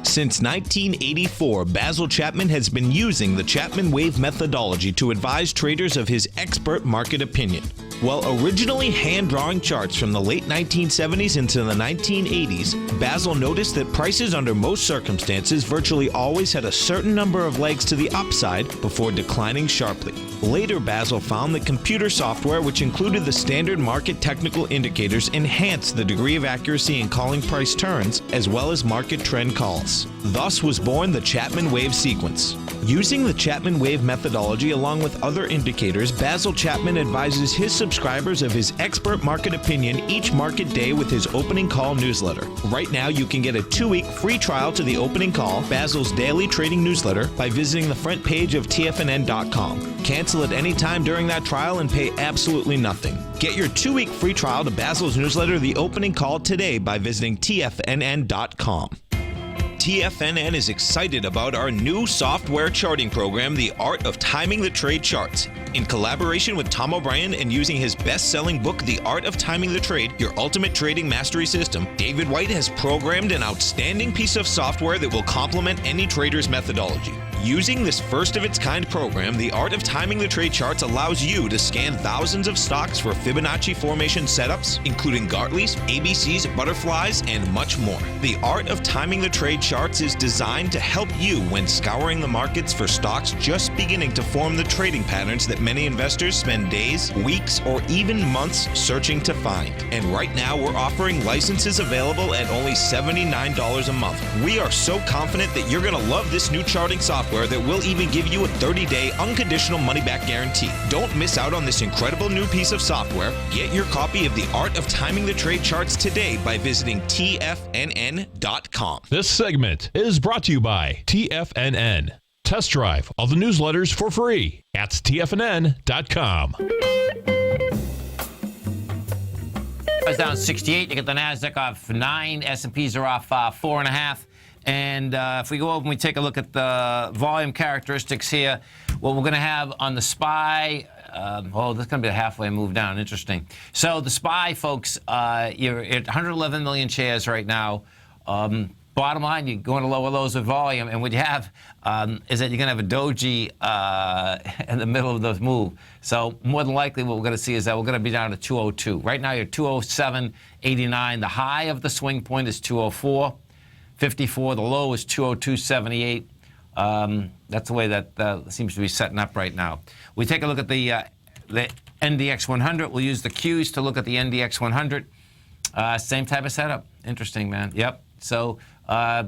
Since 1984, Basil Chapman has been using the Chapman Wave methodology to advise traders of his expert market opinion. While originally hand-drawing charts from the late 1970s into the 1980s, Basil noticed that prices under most circumstances virtually always had a certain number of legs to the upside before declining sharply. Later, Basil found that computer software, which included the standard market technical indicators, enhanced the degree of accuracy in calling price turns, as well as market trend calls. Thus was born the Chapman Wave sequence. Using the Chapman Wave methodology along with other indicators, Basil Chapman advises his subscribers of his expert market opinion each market day with his opening call newsletter. Right now, you can get a 2-week free trial to the opening call, Basil's daily trading newsletter, by visiting the front page of TFNN.com. Cancel at any time during that trial and pay absolutely nothing. Get your 2-week free trial to Basil's newsletter, The Opening Call, today by visiting TFNN.com. TFNN is excited about our new software charting program, The Art of Timing the Trade Charts. In collaboration with Tom O'Brien and using his best-selling book, The Art of Timing the Trade, Your Ultimate Trading Mastery System, David White has programmed an outstanding piece of software that will complement any trader's methodology. Using this first-of-its-kind program, The Art of Timing the Trade Charts allows you to scan thousands of stocks for Fibonacci formation setups, including Gartley's, ABC's, butterflies, and much more. The Art of Timing the Trade Charts is designed to help you when scouring the markets for stocks just beginning to form the trading patterns that many investors spend days, weeks, or even months searching to find. And right now, we're offering licenses available at only $79 a month. We are so confident that you're going to love this new charting software that will even give you a 30-day unconditional money-back guarantee. Don't miss out on this incredible new piece of software. Get your copy of The Art of Timing the Trade Charts today by visiting TFNN.com. This segment is brought to you by TFNN. Test drive all the newsletters for free at TFNN.com. It's down 68. You get the NASDAQ off 9. S&Ps are off 4.5. And if we go over and we take a look at the volume characteristics here, what we're going to have on the SPY, this is going to be a halfway move down. Interesting. So the SPY, folks, you're at 111 million shares right now. Bottom line, you're going to lower lows of volume, and what you have is that you're going to have a doji in the middle of the move. So more than likely what we're going to see is that we're going to be down to 202. Right now you're 207.89. The high of the swing point is 204.54. The low is 202.78. That's the way that seems to be setting up right now. We take a look at the NDX 100. We'll use the Qs to look at the NDX 100. Same type of setup. Interesting, man. Yep. So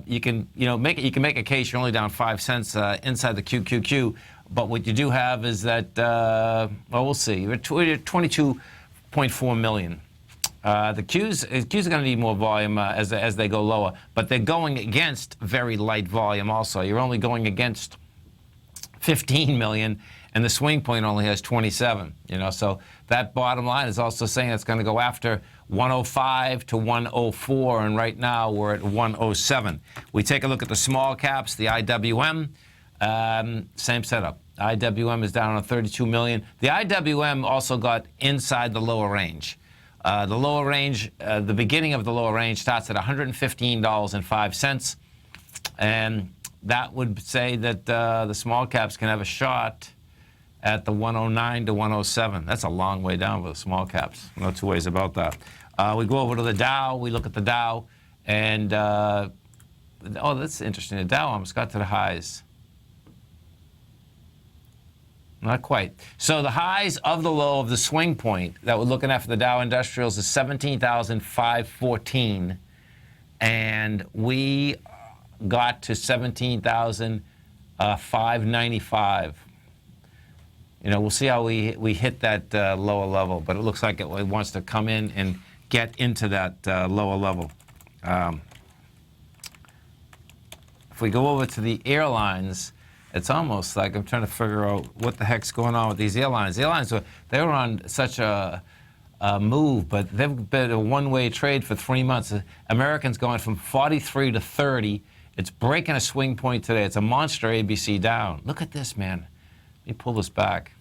you can make a case. You're only down 5 cents inside the QQQ, but what you do have is that we'll see. You're at 22.4 million. The Qs are going to need more volume as they go lower, but they're going against very light volume also. You're only going against 15 million, and the swing point only has 27. So that bottom line is also saying it's going to go after 105 to 104, and right now we're at 107. We take a look at the small caps, the IWM, same setup. IWM is down on 32 million. The IWM also got inside the lower range. The lower range, the beginning of the lower range starts at $115.05. And that would say that the small caps can have a shot at the 109 to 107. That's a long way down for the small caps. No two ways about that. We go over to the Dow. We look at the Dow. And, oh, that's interesting. The Dow almost got to the highs. Not quite. So the highs of the low of the swing point that we're looking at for the Dow Industrials is 17,514. And we got to 17,595. You know, we'll see how we hit that lower level, but it looks like it wants to come in and get into that lower level. If we go over to the airlines, it's almost like I'm trying to figure out what the heck's going on with these airlines. The airlines, they were on such a move, but they've been a one-way trade for 3 months. Americans going from 43 to 30. It's breaking a swing point today. It's a monster ABC down. Look at this, man. Let me pull this back.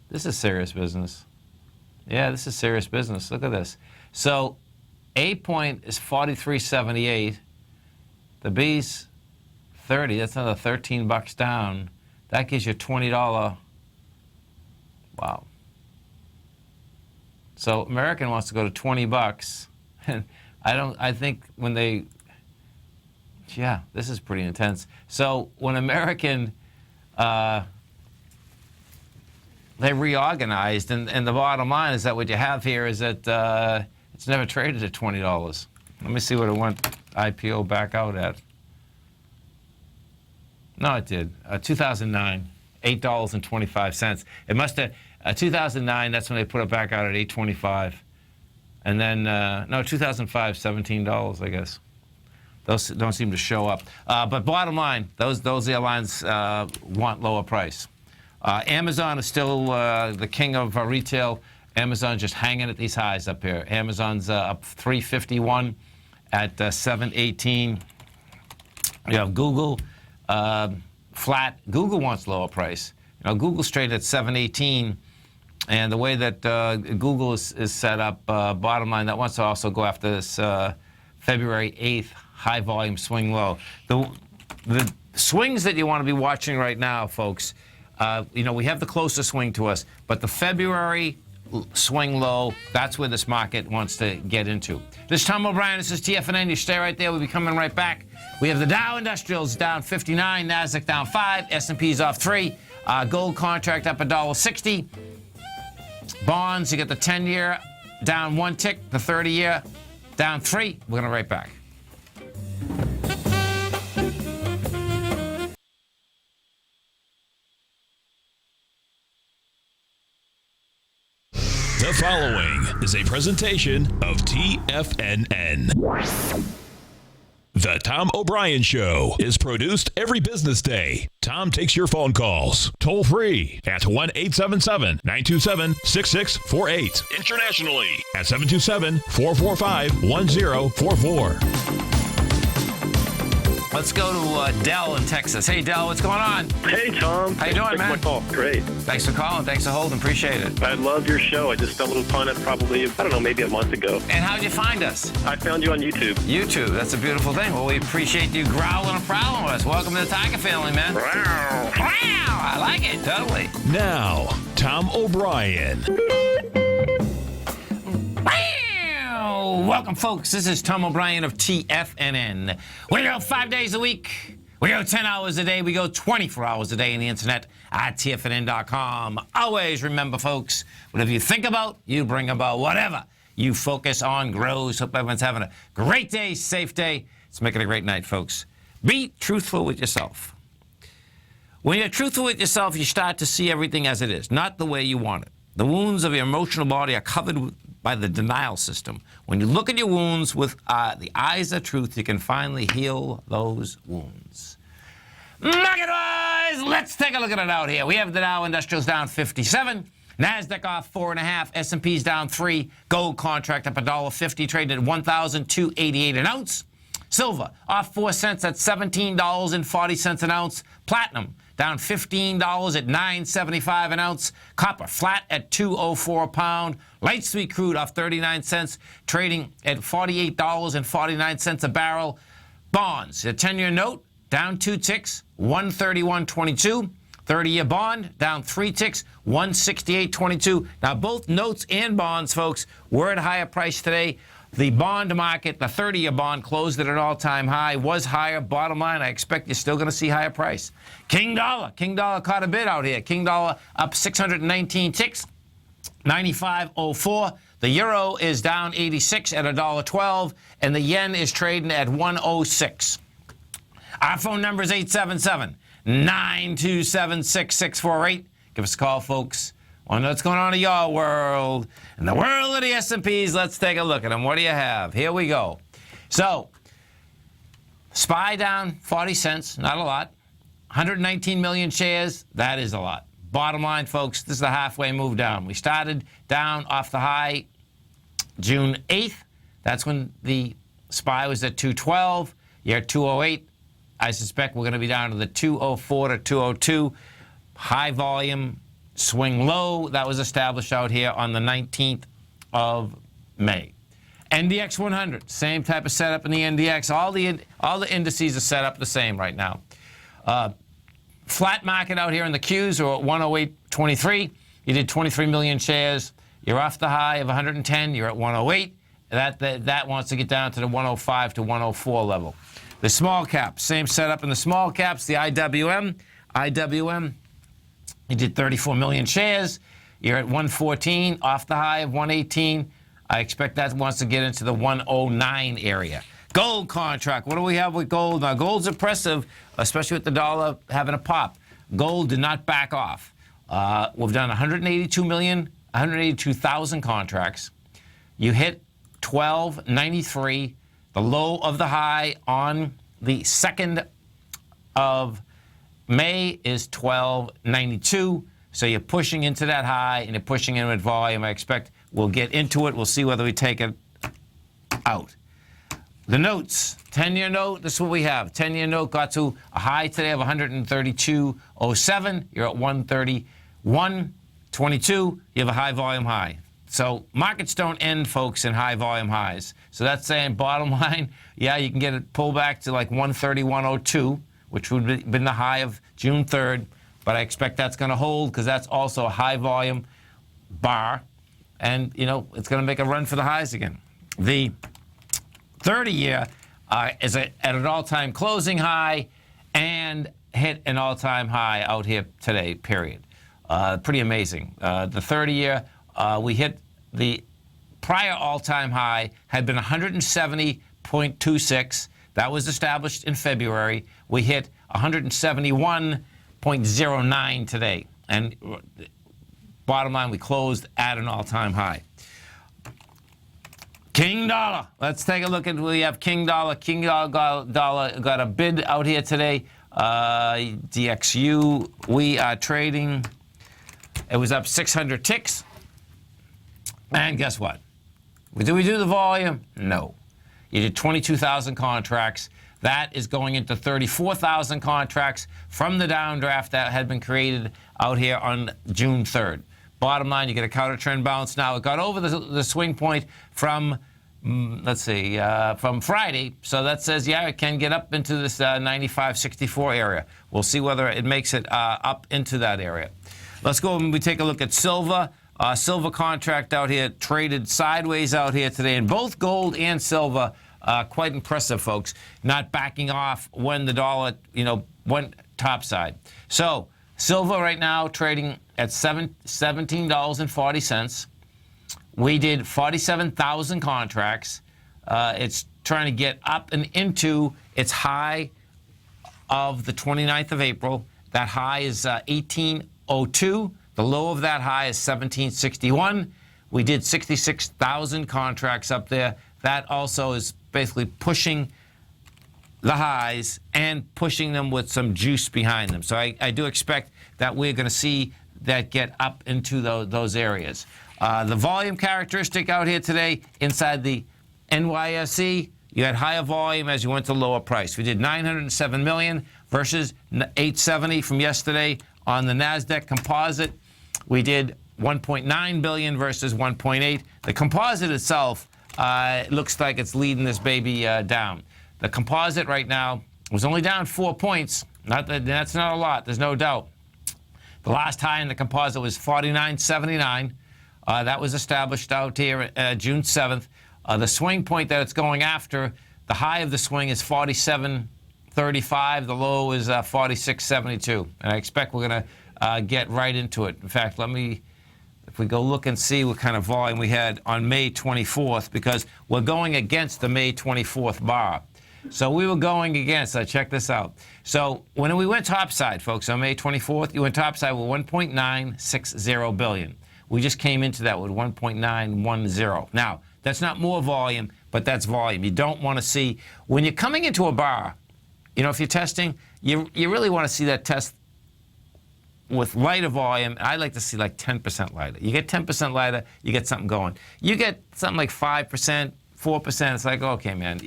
This is serious business. Yeah, this is serious business. Look at this. So A point is 43.78. The B's 30. That's another 13 bucks down. That gives you $20. Wow. So American wants to go to 20 bucks. And I think when they, yeah, this is pretty intense. So when American, they reorganized, and the bottom line is that what you have here is that it's never traded at $20. Let me see what it went IPO back out at. No, it did. 2009, $8.25. It must have, 2009, that's when they put it back out at $8.25. And then, no, 2005, $17, I guess. Those don't seem to show up. But bottom line, those airlines want lower price. Amazon is still the king of retail. Amazon just hanging at these highs up here. Amazon's up 351 at 718. You have Google flat. Google wants lower price. You know, Google's traded at 718, and the way that Google is set up, bottom line, that wants to also go after this February 8th high volume swing low. The swings that you want to be watching right now, folks. You know, we have the closest swing to us, but the February swing low, that's where this market wants to get into. This is Tom O'Brien. This is TFNN. You stay right there. We'll be coming right back. We have the Dow Industrials down 59, NASDAQ down 5, S&P's off 3, gold contract up $1.60. Bonds, you get the 10-year down 1 tick, the 30-year down 3. We're going to be right back. The following is a presentation of TFNN. The Tom O'Brien Show is produced every business day. Tom takes your phone calls toll free at 1-877-927-6648. Internationally at 727-445-1044. Let's go to Dell in Texas. Hey, Dell, what's going on? Hey, Tom. How you doing, man? My call. Great. Thanks for calling. Thanks for holding. Appreciate it. I love your show. I just stumbled upon it probably, I don't know, maybe a month ago. And how'd you find us? I found you on YouTube. YouTube. That's a beautiful thing. Well, we appreciate you growling and prowling with us. Welcome to the Tiger family, man. Wow. I like it. Totally. Now, Tom O'Brien. Welcome, folks. This is Tom O'Brien of TFNN. We go 5 days a week. We go 10 hours a day. We go 24 hours a day on the internet at TFNN.com. Always remember, folks, whatever you think about, you bring about. Whatever you focus on grows. Hope everyone's having a great day, safe day. Let's make it a great night, folks. Be truthful with yourself. When you're truthful with yourself, you start to see everything as it is, not the way you want it. The wounds of your emotional body are covered by the denial system. When you look at your wounds with the eyes of truth, you can finally heal those wounds. Market-wise, let's take a look at it out here. We have the Dow Industrials down 57, NASDAQ off 4.5, S&P's down 3, gold contract up $1.50, traded at $1,288 an ounce. Silver off 4 cents at $17.40 an ounce. Platinum down $15 at $9.75 an ounce. Copper flat at $2.04 a pound. Light sweet crude off 39 cents, trading at $48.49 a barrel. Bonds, a 10-year note down 2 ticks, 131.22. 30-year bond down 3 ticks, 168.22. Now, both notes and bonds, folks, were at a higher price today. The bond market, the 30-year bond, closed at an all-time high, was higher. Bottom line, I expect you're still going to see higher price. King dollar caught a bid out here. King dollar up 619 ticks, 95.04. The euro is down 86 at $1.12, and the yen is trading at 106. Our phone number is 877-927-6648. Give us a call, folks. Want to know what's going on in your world. In the world of the S&Ps, let's take a look at them. What do you have? Here we go. So, SPY down 40 cents, not a lot. 119 million shares, that is a lot. Bottom line, folks, this is the halfway move down. We started down off the high June 8th. That's when the SPY was at 212. You're at 208. I suspect we're going to be down to the 204 to 202. High volume swing low that was established out here on the 19th of May. NDX 100, same type of setup in the NDX. All the indices are set up the same right now. Flat market out here in the Qs are at 108.23. You did 23 million shares. You're off the high of 110. You're at 108. That wants to get down to the 105 to 104 level. The small caps, same setup in the small caps. The IWM, you did 34 million shares. You're at 114, off the high of 118. I expect that wants to get into the 109 area. Gold contract, what do we have with gold? Now, gold's impressive, especially with the dollar having a pop. Gold did not back off. We've done 182,000 contracts. You hit 1293. The low of the high on the 2nd of May is 1292. So you're pushing into that high and you're pushing in with volume. I expect we'll get into it. We'll see whether we take it out. The notes, 10-year note, this is what we have. 10-year note got to a high today of 132.07. You're at 131.22. You have a high volume high. So markets don't end, folks, in high volume highs. So that's saying bottom line, yeah, you can get it pulled back to like 131.02, which would have been the high of June 3rd. But I expect that's going to hold because that's also a high volume bar. And, you know, it's going to make a run for the highs again. The 30-year is at an all-time closing high and hit an all-time high out here today, period. Pretty amazing. The 30-year, we hit the prior all-time high had been 170.26. That was established in February. We hit 171.09 today. And bottom line, we closed at an all-time high. King dollar. Let's take a look at, we have King dollar. King dollar got a bid out here today. DXU, we are trading. It was up 600 ticks. And guess what? Did we do the volume? No. You did 22,000 contracts. That is going into 34,000 contracts from the downdraft that had been created out here on June 3rd. Bottom line, you get a counter trend bounce. Now, it got over the swing point from, from Friday. So that says, yeah, it can get up into this 95.64 area. We'll see whether it makes it up into that area. Let's go and we take a look at silver. Silver contract out here traded sideways out here today. And both gold and silver, quite impressive, folks. Not backing off when the dollar, went topside. So silver right now trading at $17.40. We did 47,000 contracts. It's trying to get up and into its high of the 29th of April. That high is 1802. The low of that high is 1761. We did 66,000 contracts up there. That also is basically pushing the highs and pushing them with some juice behind them. So I do expect that we're going to see that get up into those areas. The volume characteristic out here today inside the NYSE, you had higher volume as you went to lower price. We did 907 million versus 870 from yesterday. On the NASDAQ composite, we did 1.9 billion versus 1.8. The composite itself looks like it's leading this baby down. The composite right now was only down 4 points. That's not a lot, there's no doubt. The last high in the composite was 49.79. That was established out here June 7th. The swing point that it's going after, the high of the swing is 47.35. The low is 46.72. And I expect we're going to get right into it. In fact, if we go look and see what kind of volume we had on May 24th, because we're going against the May 24th bar. So we were going against, check this out. So when we went topside, folks, on May 24th, you went topside with 1.960 billion. We just came into that with 1.910. Now, that's not more volume, but that's volume. You don't want to see, when you're coming into a bar, if you're testing, you really want to see that test with lighter volume. I like to see like 10% lighter. You get 10% lighter, you get something going. You get something like 5%, 4%, it's like, okay, man,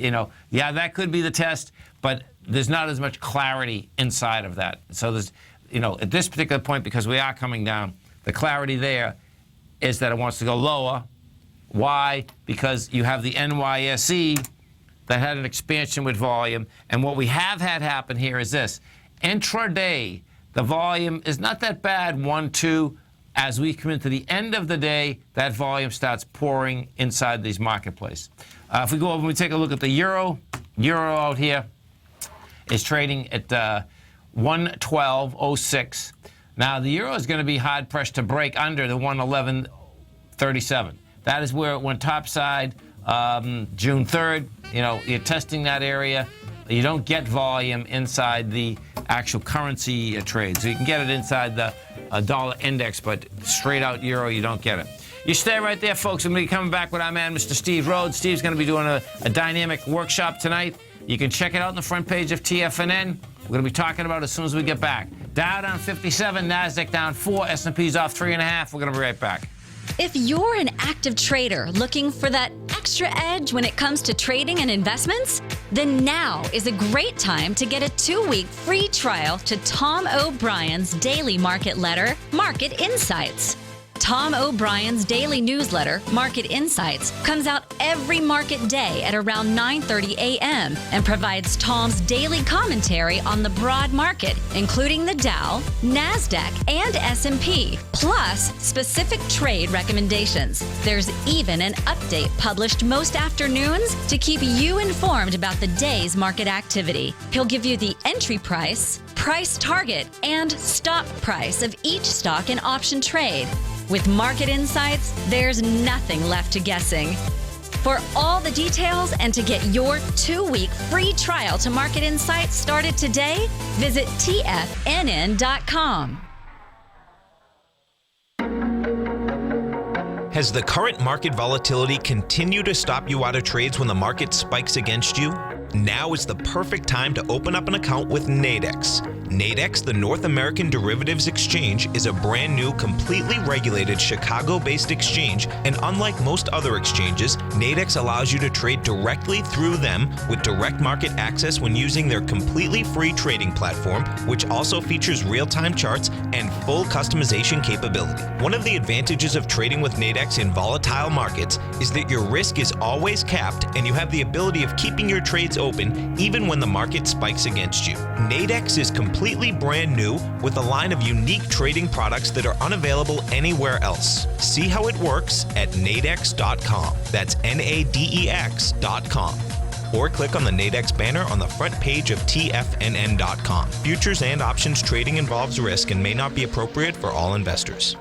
yeah, that could be the test, but there's not as much clarity inside of that. So there's, at this particular point, because we are coming down, the clarity there is that it wants to go lower. Why? Because you have the NYSE that had an expansion with volume, and what we have had happen here is this. Intraday, the volume is not that bad, 1, 2. As we come into the end of the day, that volume starts pouring inside these marketplaces. If we go over and we take a look at the euro out here is trading at 112.06. Now, the euro is going to be hard pressed to break under the 111.37. That is where it went topside June 3rd. You're testing that area. You don't get volume inside the actual currency trade. So you can get it inside the dollar index, but straight out euro, you don't get it. You stay right there, folks. I'm going to be coming back with our man, Mr. Steve Rhodes. Steve's going to be doing a dynamic workshop tonight. You can check it out on the front page of TFNN. We're going to be talking about it as soon as we get back. Dow down 57, NASDAQ down 4, S&P's off 3.5. We're going to be right back. If you're an active trader looking for that extra edge when it comes to trading and investments, then now is a great time to get a 2-week free trial to Tom O'Brien's daily market letter, Market Insights. Tom O'Brien's daily newsletter, Market Insights, comes out every market day at around 9:30 a.m. and provides Tom's daily commentary on the broad market, including the Dow, NASDAQ, and S&P, plus specific trade recommendations. There's even an update published most afternoons to keep you informed about the day's market activity. He'll give you the entry price, price target, and stop price of each stock and option trade. With Market Insights, there's nothing left to guessing. For all the details and to get your 2-week free trial to Market Insights started today, visit TFNN.com. Has the current market volatility continued to stop you out of trades when the market spikes against you? Now is the perfect time to open up an account with Nadex. Nadex, the North American Derivatives Exchange, is a brand new, completely regulated Chicago-based exchange, and unlike most other exchanges, Nadex allows you to trade directly through them with direct market access when using their completely free trading platform, which also features real-time charts and full customization capability. One of the advantages of trading with Nadex in volatile markets is that your risk is always capped and you have the ability of keeping your trades open even when the market spikes against you. Nadex is completely brand new with a line of unique trading products that are unavailable anywhere else. See how it works at nadex.com. That's NADEX.com. Or click on the Nadex banner on the front page of TFNN.com. Futures and options trading involves risk and may not be appropriate for all investors.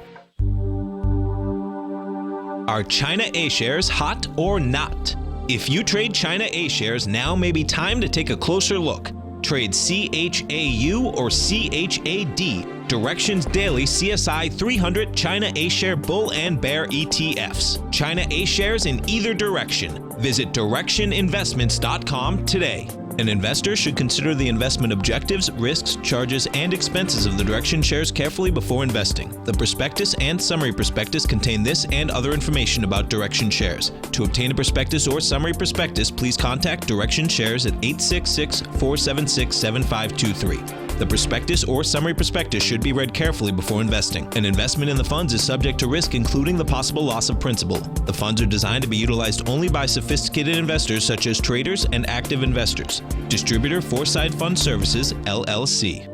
Are China A-shares hot or not? If you trade China A-shares, now may be time to take a closer look. Trade CHAU or CHAD, Directions Daily CSI 300 China A-share Bull and Bear ETFs. China A-shares in either direction. Visit directioninvestments.com today. An investor should consider the investment objectives, risks, charges, and expenses of the Direction shares carefully before investing. The prospectus and summary prospectus contain this and other information about Direction shares. To obtain a prospectus or summary prospectus, please contact Direction Shares at 866-476-7523. The prospectus or summary prospectus should be read carefully before investing. An investment in the funds is subject to risk, including the possible loss of principal. The funds are designed to be utilized only by sophisticated investors such as traders and active investors. Distributor Foreside Fund Services, LLC.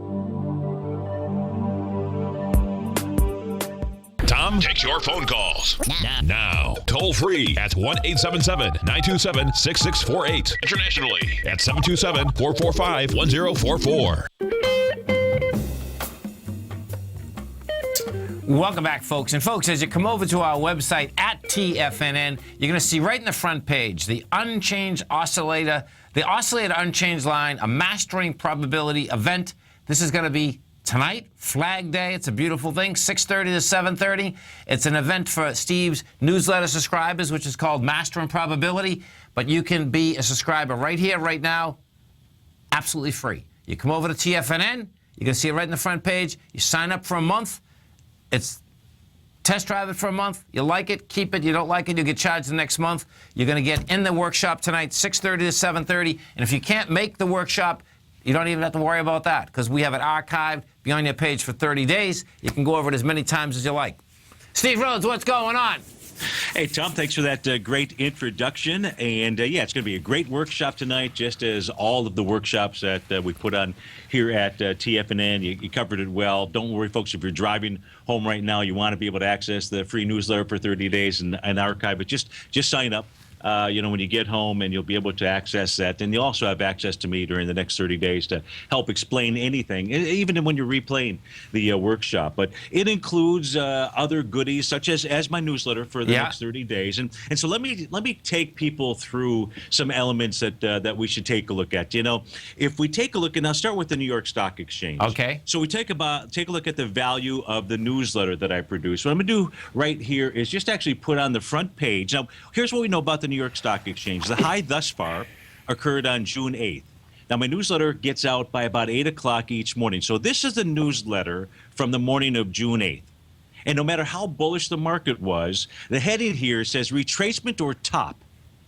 Tom takes your phone calls now. Toll free at 1-877-927-6648. Internationally at 727-445-1044. Welcome back, folks. And folks, as you come over to our website at TFNN, you're going to see right in the front page the Unchanged Oscillator, the Oscillator Unchanged line, a Mastering Probability event. This is going to be tonight, Flag Day. It's a beautiful thing, 6:30 to 7:30. It's an event for Steve's newsletter subscribers, which is called Mastering Probability. But you can be a subscriber right here, right now, absolutely free. You come over to TFNN, you're going to see it right in the front page. You sign up for a month. It's test drive it for a month. You like it, keep it. You don't like it, you get charged the next month. You're going to get in the workshop tonight, 6:30 to 7:30. And if you can't make the workshop, you don't even have to worry about that because we have it archived, be on your page for 30 days. You can go over it as many times as you like. Steve Rhodes, what's going on? Hey, Tom, thanks for that great introduction. And, yeah, it's going to be a great workshop tonight, just as all of the workshops that we put on here at TFNN. You covered it well. Don't worry, folks, if you're driving home right now, you want to be able to access the free newsletter for 30 days and archive it. Just sign up. When you get home, and you'll be able to access that. And you'll also have access to me during the next 30 days to help explain anything, even when you're replaying the workshop. But it includes other goodies, such as my newsletter for the next 30 days. And so let me take people through some elements that we should take a look at. If we take a look, and I'll start with the New York Stock Exchange. Okay. So we take a look at the value of the newsletter that I produce. What I'm going to do right here is just actually put on the front page. Now, here's what we know about the New York Stock Exchange. The high thus far occurred on June 8th. Now, my newsletter gets out by about 8 o'clock each morning. So this is the newsletter from the morning of June 8th. And no matter how bullish the market was, the heading here says retracement or top.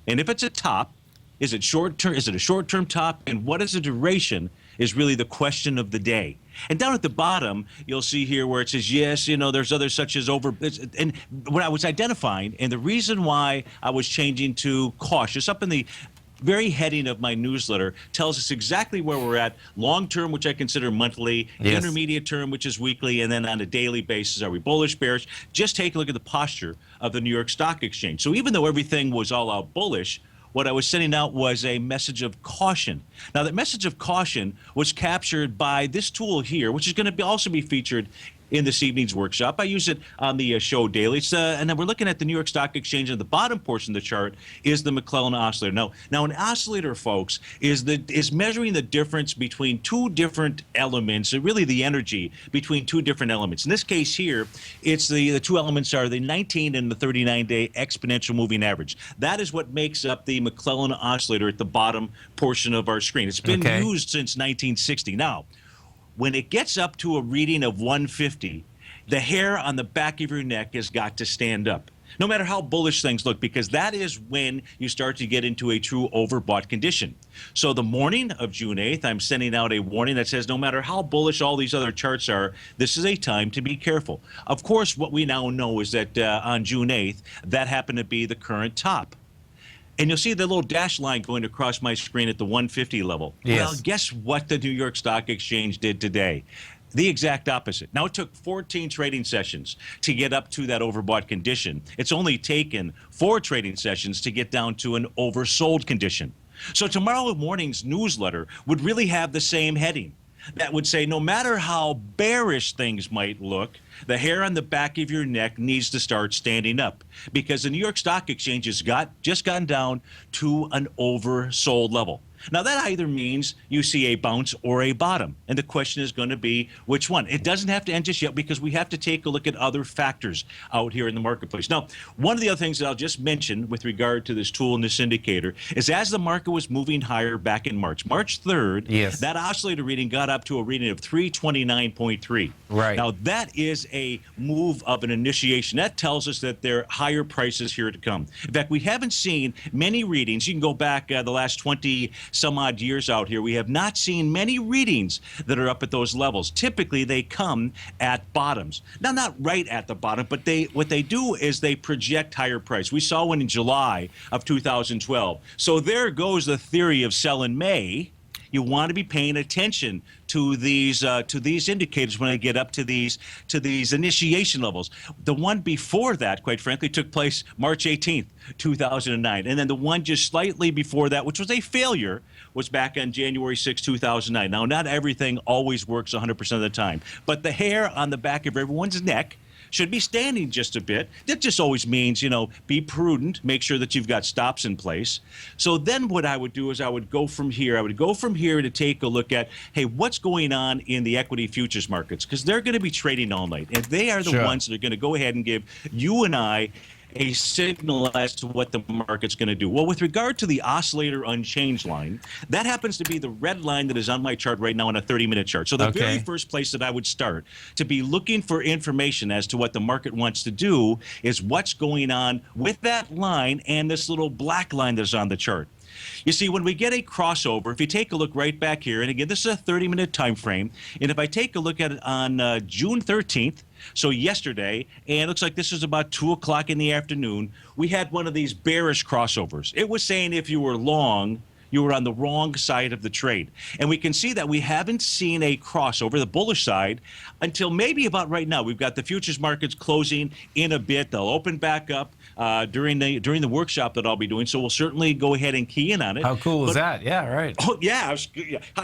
And if it's a top, is it short-term? Is it a short-term top? And what is the duration is really the question of the day. And down at the bottom, you'll see here where it says, yes, there's others such as over. And what I was identifying, and the reason why I was changing to cautious, up in the very heading of my newsletter, tells us exactly where we're at. Long term, which I consider monthly, intermediate term, which is weekly, and then on a daily basis, are we bullish, bearish? Just take a look at the posture of the New York Stock Exchange. So even though everything was all out bullish, what I was sending out was a message of caution. Now, that message of caution was captured by this tool here, which is going to also be featured in this evening's workshop. I use it on the show daily. And then we're looking at the New York Stock Exchange, and the bottom portion of the chart is the McClellan oscillator. Now an oscillator, folks, is measuring the difference between two different elements, really the energy between two different elements. In this case here, it's the two elements are the 19 and the 39-day exponential moving average. That is what makes up the McClellan oscillator at the bottom portion of our screen. It's been used since 1960. Now, when it gets up to a reading of 150, the hair on the back of your neck has got to stand up, no matter how bullish things look, because that is when you start to get into a true overbought condition. So the morning of June 8th, I'm sending out a warning that says no matter how bullish all these other charts are, this is a time to be careful. Of course, what we now know is that on June 8th, that happened to be the current top. And you'll see the little dash line going across my screen at the 150 level. Yes. Well, guess what the New York Stock Exchange did today? The exact opposite. Now, it took 14 trading sessions to get up to that overbought condition. It's only taken 4 trading sessions to get down to an oversold condition. So tomorrow morning's newsletter would really have the same heading. That would say no matter how bearish things might look, The hair on the back of your neck needs to start standing up because the New York Stock Exchange has just gotten down to an oversold level. Now, that either means you see a bounce or a bottom. And the question is going to be which one. It doesn't have to end just yet because we have to take a look at other factors out here in the marketplace. Now, one of the other things that I'll just mention with regard to this tool and this indicator is as the market was moving higher back in March 3rd, that oscillator reading got up to a reading of 329.3. Right. Now, that is a move of an initiation. That tells us that there are higher prices here to come. In fact, we haven't seen many readings. You can go back the last 20 some odd years out here. We have not seen many readings that are up at those levels. Typically, they come at bottoms. Now, not right at the bottom, but what they do is they project higher price. We saw one in July of 2012. So there goes the theory of sell in May. You want to be paying attention to these indicators when they get up to these initiation levels. The one before that, quite frankly, took place March 18th, 2009. And then the one just slightly before that, which was a failure, was back on January 6, 2009. Now, not everything always works 100% of the time, but the hair on the back of everyone's neck should be standing just a bit. That just always means, be prudent, make sure that you've got stops in place. So then what I would do is I would go from here. I would go from here to take a look at, hey, what's going on in the equity futures markets? Because they're going to be trading all night. And they are the ones that are going to go ahead and give you and I a signal as to what the market's going to do. Well, with regard to the oscillator unchanged line, that happens to be the red line that is on my chart right now on a 30-minute chart. So the very first place that I would start to be looking for information as to what the market wants to do is what's going on with that line and this little black line that's on the chart. You see, when we get a crossover, if you take a look right back here, and again, this is a 30-minute time frame, and if I take a look at it on June 13th, so yesterday, and it looks like this is about 2 o'clock in the afternoon, we had one of these bearish crossovers. It was saying if you were long, you were on the wrong side of the trade. And we can see that we haven't seen a crossover, the bullish side, until maybe about right now. We've got the futures markets closing in a bit. They'll open back up during the workshop that I'll be doing. So we'll certainly go ahead and key in on it. How cool is that? Yeah, right. Oh, yeah.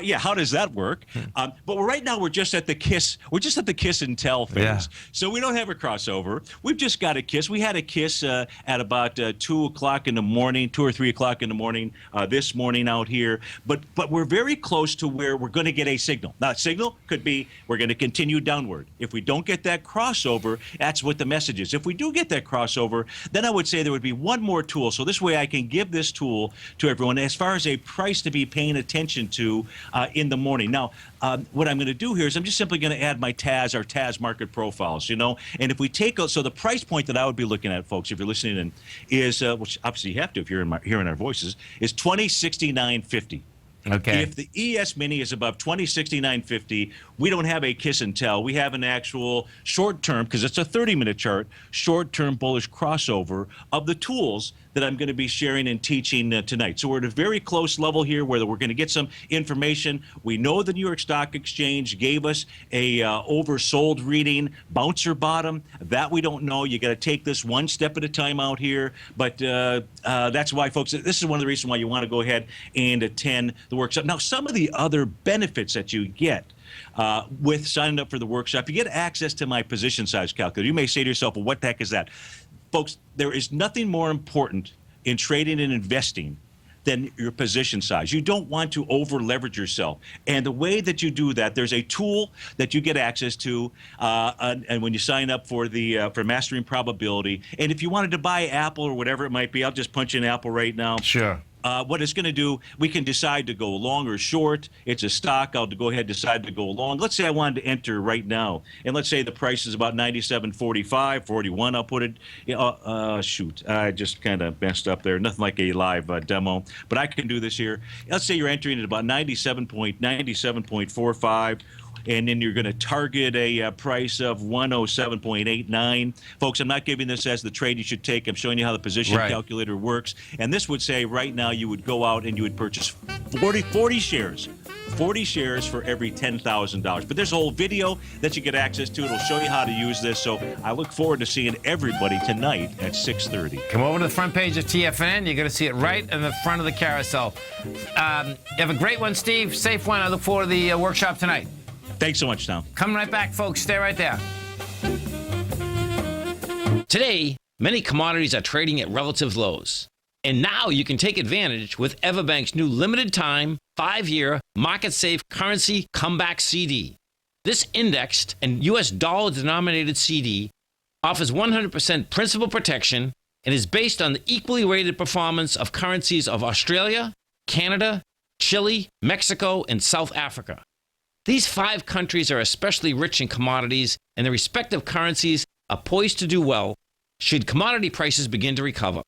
Yeah. How does that work? But right now we're just at the kiss. We're just at the kiss and tell phase. Yeah. So we don't have a crossover. We've just got a kiss. We had a kiss at about 2 o'clock in the morning, 2 or 3 o'clock in the morning this morning out here. But we're very close to where we're going to get a signal. Now, signal could be we're going to continue downward. If we don't get that crossover, that's what the message is. If we do get that crossover, then I would say there would be one more tool. So this way I can give this tool to everyone as far as a price to be paying attention to in the morning. Now, what I'm going to do here is I'm just simply going to add my TAS, our TAS market profiles, and if we take, so the price point that I would be looking at, folks, if you're listening in, is, which obviously you have to if you're hearing our voices, is 2069.50. Okay. If the ES Mini is above 2069.50, we don't have a kiss and tell. We have an actual short-term, because it's a 30-minute chart, short-term bullish crossover of the tools that I'm going to be sharing and teaching tonight. So we're at a very close level here where we're going to get some information. We know the New York Stock Exchange gave us a oversold reading, bouncer bottom. That we don't know. You got to take this one step at a time out here. But that's why, folks, this is one of the reasons why you want to go ahead and attend the workshop. Now, some of the other benefits that you get with signing up for the workshop, you get access to my position size calculator. You may say to yourself, well, what the heck is that? Folks, there is nothing more important in trading and investing than your position size. You don't want to over leverage yourself. And the way that you do that, there's a tool that you get access to and when you sign up for for Mastering Probability. And if you wanted to buy Apple or whatever it might be, I'll just punch in Apple right now. Sure. What it's going to do, we can decide to go long or short. It's a stock. I'll go ahead and decide to go long. Let's say I wanted to enter right now, and let's say the price is about 97.45, 41. I'll put it. Shoot, I just kind of messed up there. Nothing like a live demo, but I can do this here. Let's say you're entering at about 97.45. And then you're going to target a price of 107.89. Folks, I'm not giving this as the trade you should take. I'm showing you how the position calculator works. And this would say right now you would go out and you would purchase 40 shares. 40 shares for every $10,000. But there's a whole video that you get access to. It'll show you how to use this. So I look forward to seeing everybody tonight at 6:30. Come over to the front page of TFNN. You're going to see it right in the front of the carousel. You have a great one, Steve. Safe one. I look forward to the workshop tonight. Thanks so much, Tom. Coming right back, folks. Stay right there. Today, many commodities are trading at relative lows. And now you can take advantage with Everbank's new limited time, 5-year, market-safe currency comeback CD. This indexed and U.S. dollar-denominated CD offers 100% principal protection and is based on the equally rated performance of currencies of Australia, Canada, Chile, Mexico, and South Africa. These 5 countries are especially rich in commodities, and their respective currencies are poised to do well should commodity prices begin to recover.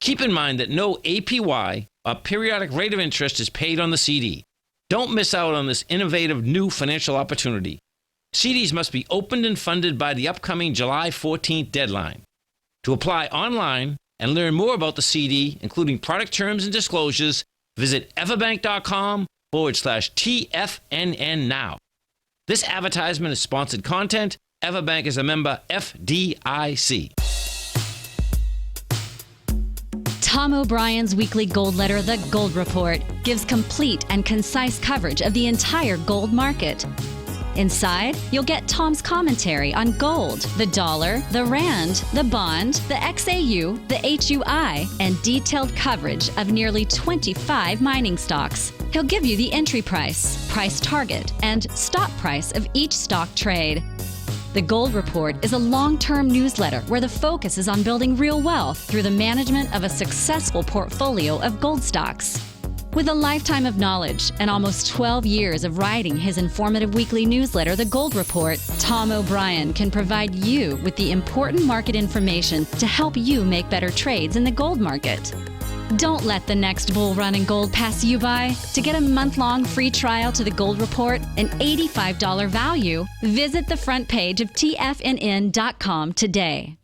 Keep in mind that no APY, or periodic rate of interest, is paid on the CD. Don't miss out on this innovative new financial opportunity. CDs must be opened and funded by the upcoming July 14th deadline. To apply online and learn more about the CD, including product terms and disclosures, visit everbank.com/TFNN now. This advertisement is sponsored content. Everbank is a member FDIC. Tom O'Brien's weekly gold letter, The Gold Report, gives complete and concise coverage of the entire gold market. Inside, you'll get Tom's commentary on gold, the dollar, the rand, the bond, the XAU, the HUI, and detailed coverage of nearly 25 mining stocks. He'll give you the entry price, price target, and stop price of each stock trade. The Gold Report is a long-term newsletter where the focus is on building real wealth through the management of a successful portfolio of gold stocks. With a lifetime of knowledge and almost 12 years of writing his informative weekly newsletter, The Gold Report, Tom O'Brien can provide you with the important market information to help you make better trades in the gold market. Don't let the next bull run in gold pass you by. To get a month-long free trial to The Gold Report, an $85 value, visit the front page of TFNN.com today.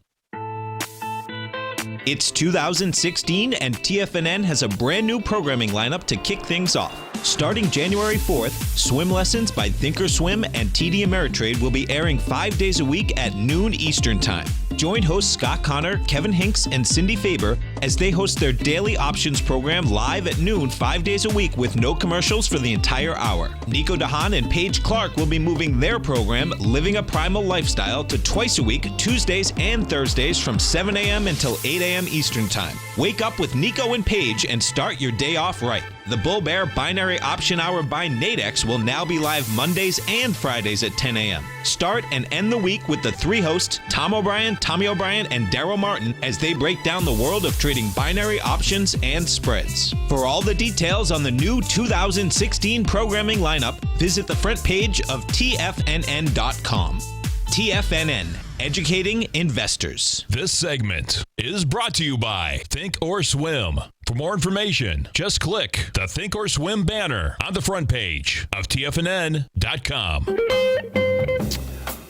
It's 2016 and TFNN has a brand new programming lineup to kick things off. Starting January 4th, swim lessons by Thinkorswim and TD Ameritrade will be airing 5 days a week at noon Eastern Time. Join hosts Scott Connor, Kevin Hinks, and Cindy Faber as they host their daily options program live at noon 5 days a week with no commercials for the entire hour. Nico DeHaan and Paige Clark will be moving their program, Living a Primal Lifestyle, to twice a week, Tuesdays and Thursdays from 7 a.m. until 8 a.m. Eastern Time. Wake up with Nico and Paige and start your day off right. The Bull Bear Binary Option Hour by Nadex will now be live Mondays and Fridays at 10 a.m. Start and end the week with the 3 hosts, Tom O'Brien, Tommy O'Brien, and Daryl Martin, as they break down the world of trading binary options and spreads. For all the details on the new 2016 programming lineup, visit the front page of TFNN.com. TFNN, educating investors. This segment is brought to you by Think or Swim. For more information, just click the Think or Swim banner on the front page of TFNN.com.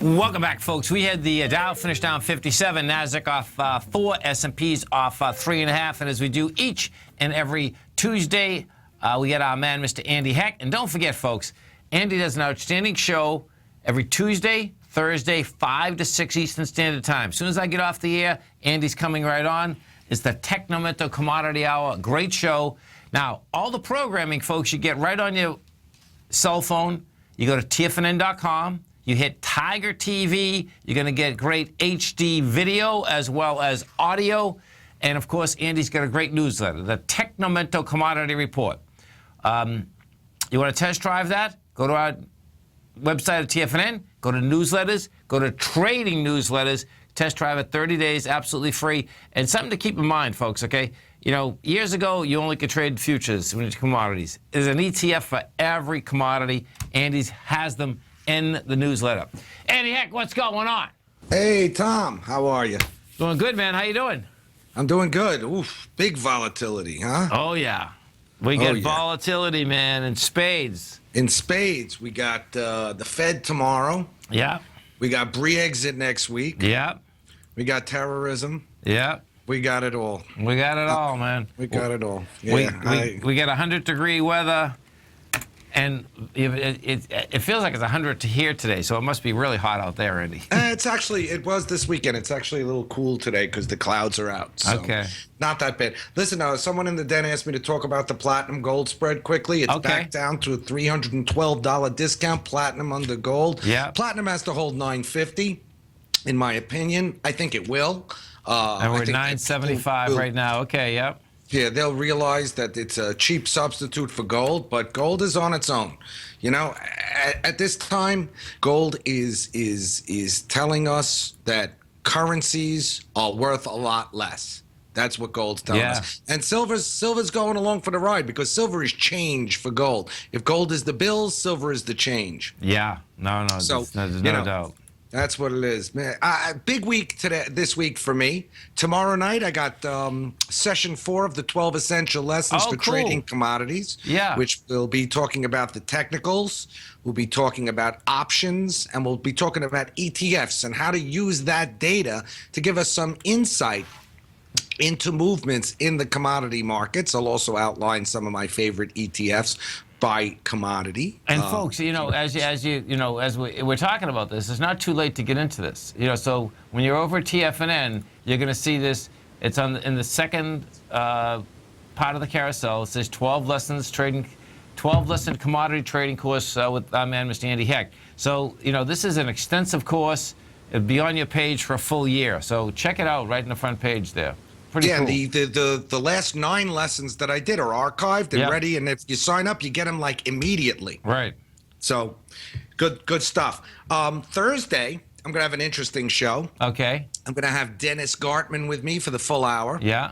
Welcome back, folks. We had the Dow finish down 57, NASDAQ off 4, S&P's off 3.5. And as we do each and every Tuesday, we get our man, Mr. Andy Heck. And don't forget, folks, Andy does an outstanding show every Tuesday, Thursday, 5 to 6 Eastern Standard Time. As soon as I get off the air, Andy's coming right on. It's the Technomental Commodity Hour. Great show. Now, all the programming, folks, you get right on your cell phone. You go to TFNN.com. You hit Tiger TV. You're going to get great HD video as well as audio. And, of course, Andy's got a great newsletter, the Technomental Commodity Report. You want to test drive that? Go to our website at TFNN. Go to newsletters. Go to trading newsletters. Test drive it 30 days, absolutely free. And something to keep in mind, folks, okay? You know, years ago, you only could trade futures when it's commodities. There's an ETF for every commodity. Andy's has them in the newsletter. Andy Heck, what's going on? Hey, Tom. How are you? Doing good, man. How you doing? I'm doing good. Oof, big volatility, huh? Oh, yeah. We get volatility, man, in spades. In spades. We got the Fed tomorrow. Yeah. We got Brexit next week. Yeah. We got terrorism. Yeah. We got it all. We got it all, man. We got it all. Yeah, we get 100-degree weather, and it feels like it's 100 here today, so it must be really hot out there, Andy. It was this weekend. It's actually a little cool today because the clouds are out. So okay. Not that bad. Listen, someone in the den asked me to talk about the platinum gold spread quickly. It's back down to a $312 discount, platinum under gold. Yeah. Platinum has to hold $950. in my opinion. I think it will. And we're at 975 right now. Okay, yep. Yeah, they'll realize that it's a cheap substitute for gold, but gold is on its own. You know, at this time, gold is telling us that currencies are worth a lot less. That's what gold's telling us. And silver's going along for the ride, because silver is change for gold. If gold is the bills, silver is the change. Yeah, no, So, there's no doubt. That's what it is, man. Big week this week for me. Tomorrow night, I got session 4 of the 12 essential lessons for trading commodities. Yeah. Which we'll be talking about the technicals. We'll be talking about options, and we'll be talking about ETFs and how to use that data to give us some insight into movements in the commodity markets. I'll also outline some of my favorite ETFs by commodity. And folks, you know, as we're talking about this, it's not too late to get into this. You know, so when you're over at TFNN, you're going to see this. It's in the second part of the carousel. It says 12 lesson commodity trading course with our man, Mr. Andy Heck. So, you know, this is an extensive course. It'll be on your page for a full year. So check it out right in the front page there. Pretty cool. The last 9 lessons that I did are archived and ready, and if you sign up, you get them like immediately. Right. So, good stuff. Thursday, I'm gonna have an interesting show. Okay. I'm gonna have Dennis Gartman with me for the full hour. Yeah.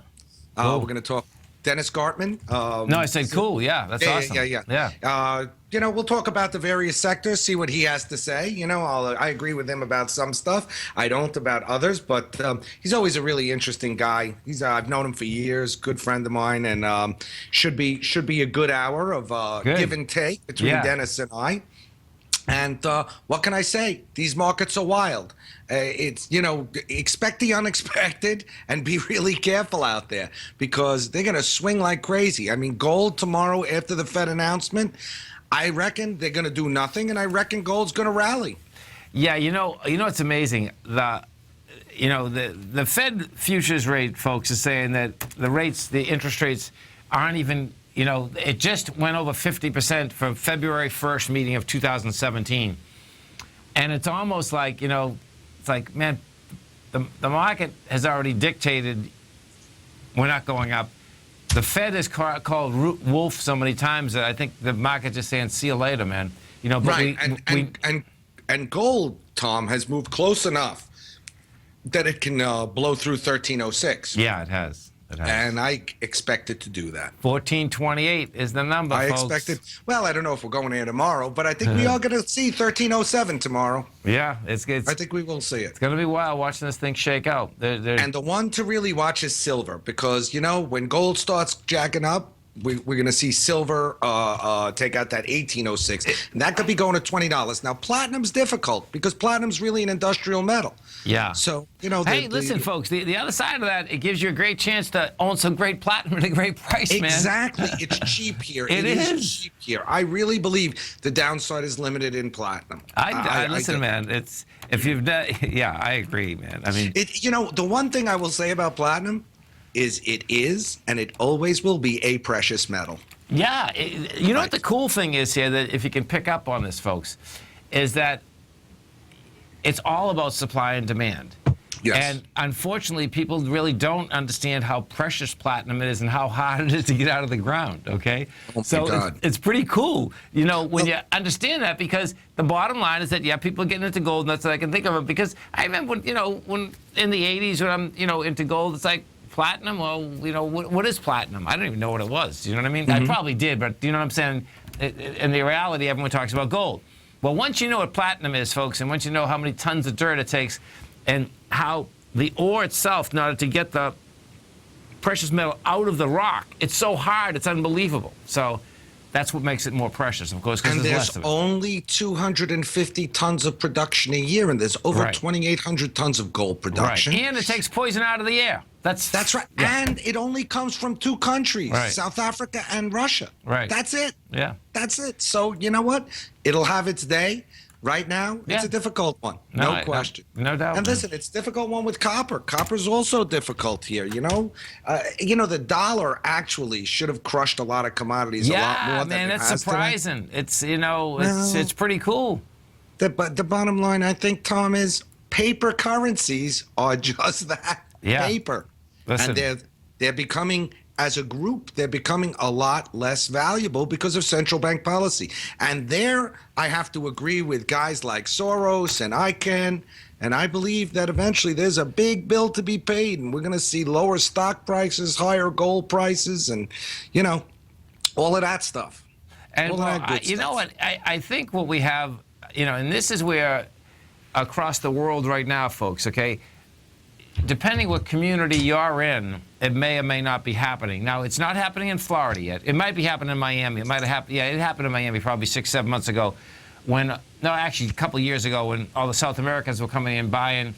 Cool. We're gonna talk Dennis Gartman. No, I said cool. Yeah, that's awesome. Yeah. You know, we'll talk about the various sectors, see what he has to say. You know, I agree with him about some stuff. I don't about others, but he's always a really interesting guy. I've known him for years, good friend of mine, and should be a good hour of give and take between Dennis and I. And what can I say? These markets are wild. It's, you know, expect the unexpected and be really careful out there, because they're going to swing like crazy. I mean, gold tomorrow after the Fed announcement, I reckon they're going to do nothing, and I reckon gold's going to rally. Yeah, you know, it's amazing. The Fed futures rate, folks, is saying that the interest rates aren't even, you know, it just went over 50% from February 1st meeting of 2017. And it's almost like, you know, it's like, man, the market has already dictated we're not going up. The Fed has called wolf so many times that I think the market's just saying, see you later, man. You know, but right. And gold, Tom, has moved close enough that it can blow through 1306. Yeah, it has. And I expect it to do that. 1428 is the number, folks. Expect it. Well, I don't know if we're going there tomorrow, but I think we are going to see 1307 tomorrow. Yeah, I think we will see it. It's going to be wild watching this thing shake out. And the one to really watch is silver, because, you know, when gold starts jacking up, we're going to see silver take out that 1806. And that could be going to $20. Now, platinum's difficult because platinum's really an industrial metal. Yeah. So, you know. Listen, folks, the other side of that, it gives you a great chance to own some great platinum at a great price, man. Exactly. It's cheap here. It is cheap here. I really believe the downside is limited in platinum. Listen, man, it's, if you've done, yeah, I agree, man. I mean, you know, the one thing I will say about platinum is it is, and it always will be, a precious metal. Yeah. You know what the cool thing is here, that if you can pick up on this, folks, is that it's all about supply and demand. Yes. And unfortunately, people really don't understand how precious platinum is and how hard it is to get out of the ground, okay? Oh, so it's pretty cool, you know, when you understand that, because the bottom line is that, yeah, people are getting into gold, and that's what I can think of it. Because I remember, when in the 80s when I'm, into gold, it's like, platinum? Well, what is platinum? I don't even know what it was. You know what I mean? I probably did, but you know what I'm saying? In the reality, everyone talks about gold. Well, once you know what platinum is, folks, and once you know how many tons of dirt it takes, and how the ore itself, in order to get the precious metal out of the rock, it's so hard, it's unbelievable. So that's what makes it more precious, of course, because there's less of it. Only 250 tons of production a year, and there's over 2,800 tons of gold production. Right. And it takes poison out of the air. That's right. Yeah. And it only comes from 2 countries, South Africa and Russia. Right. That's it. Yeah. That's it. So, you know what? It'll have its day. Right now, it's a difficult one. No question. No doubt. And listen, it's a difficult one with copper. Copper's also difficult here, you know? The dollar actually should have crushed a lot of commodities a lot more than it has. Yeah, man, it's surprising. Today. It's, it's pretty cool. But the bottom line, I think, Tom, is paper currencies are just that, paper. Listen. And they're becoming, as a group, they're becoming a lot less valuable because of central bank policy. And there, I have to agree with guys like Soros and ICANN. And I believe that eventually there's a big bill to be paid, and we're going to see lower stock prices, higher gold prices, and, all of that stuff. And you know what? I think what we have, and this is where across the world right now, folks, okay, depending what community you're in, it may or may not be happening. Now, it's not happening in Florida yet. It might be happening in Miami. It might have happened. Yeah, it happened in Miami probably 6-7 months ago actually a couple of years ago when all the South Americans were coming in buying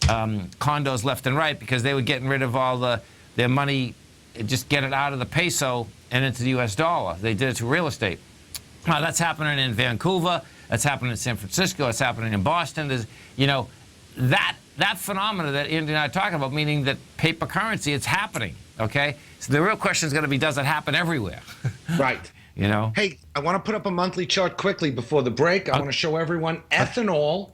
condos left and right because they were getting rid of all their money, just get it out of the peso and into the U.S. dollar. They did it to real estate. Now, that's happening in Vancouver. That's happening in San Francisco. It's happening in Boston. There's, that phenomena that Andy and I are talking about, meaning that paper currency, it's happening, okay? So the real question is going to be, does it happen everywhere? Right. Hey, I want to put up a monthly chart quickly before the break. I want to show everyone ethanol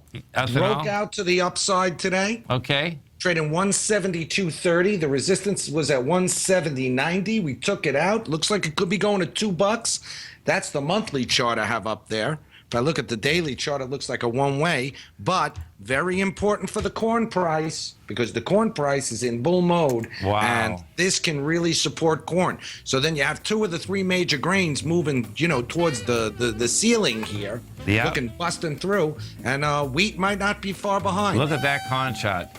broke out to the upside today. Okay. Trading 172.30. The resistance was at 170.90. We took it out. Looks like it could be going to $2. That's the monthly chart I have up there. If I look at the daily chart, it looks like a one-way, but very important for the corn price because the corn price is in bull mode. Wow. And this can really support corn. So then you have 2 of the 3 major grains moving, towards the ceiling here, busting through, and wheat might not be far behind. Look at that corn chart.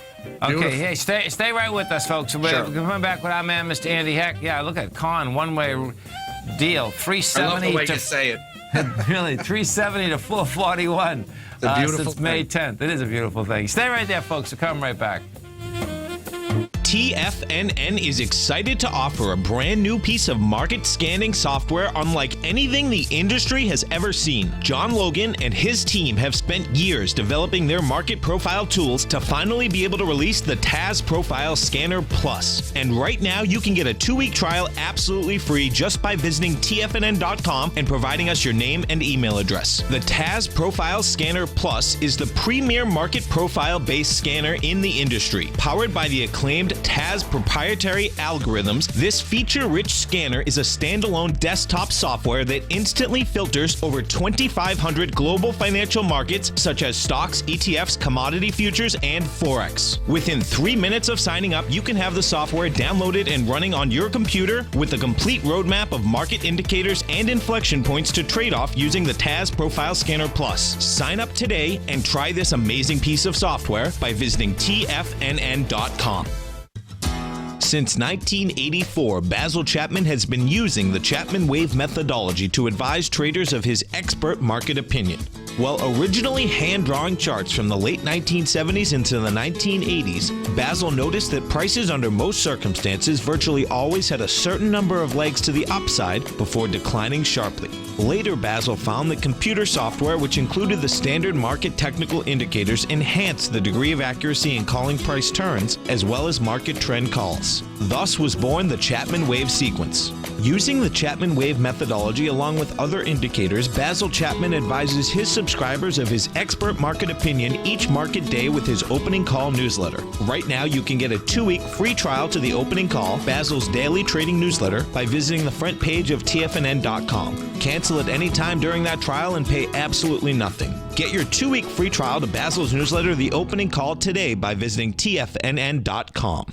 Okay, Beautiful. hey, stay right with us, folks. We're coming back with our man, Mr. Andy Heck. Yeah, look at corn, one-way deal, 370 I love the way you say it. Really, 370 to 441 It's a beautiful since May 10th. It is a beautiful thing. Stay right there, folks. We'll come right back. TFNN is excited to offer a brand new piece of market scanning software unlike anything the industry has ever seen. John Logan and his team have spent years developing their market profile tools to finally be able to release the TAS Profile Scanner Plus. And right now, you can get a 2-week trial absolutely free just by visiting TFNN.com and providing us your name and email address. The TAS Profile Scanner Plus is the premier market profile-based scanner in the industry. Powered by the acclaimed TAS proprietary algorithms, this feature-rich scanner is a standalone desktop software that instantly filters over 2,500 global financial markets such as stocks, ETFs, commodity futures, and Forex. Within 3 minutes of signing up, you can have the software downloaded and running on your computer with a complete roadmap of market indicators and inflection points to trade off using the TAS Profile Scanner Plus. Sign up today and try this amazing piece of software by visiting TFNN.com. Since 1984, Basil Chapman has been using the Chapman Wave methodology to advise traders of his expert market opinion. While originally hand-drawing charts from the late 1970s into the 1980s, Basil noticed that prices under most circumstances virtually always had a certain number of legs to the upside before declining sharply. Later, Basil found that computer software, which included the standard market technical indicators, enhanced the degree of accuracy in calling price turns, as well as market trend calls. Thus was born the Chapman Wave sequence. Using the Chapman Wave methodology along with other indicators, Basil Chapman advises his subscribers of his expert market opinion each market day with his opening call newsletter. Right now, you can get a 2-week free trial to the opening call, Basil's daily trading newsletter, by visiting the front page of TFNN.com. Cancel at any time during that trial and pay absolutely nothing. Get your 2-week free trial to Basil's newsletter, The Opening Call, today by visiting TFNN.com.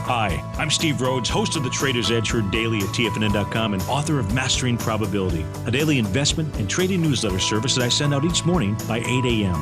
Hi, I'm Steve Rhodes, host of the Trader's Edge heard daily at TFNN.com and author of Mastering Probability, a daily investment and trading newsletter service that I send out each morning by 8 a.m.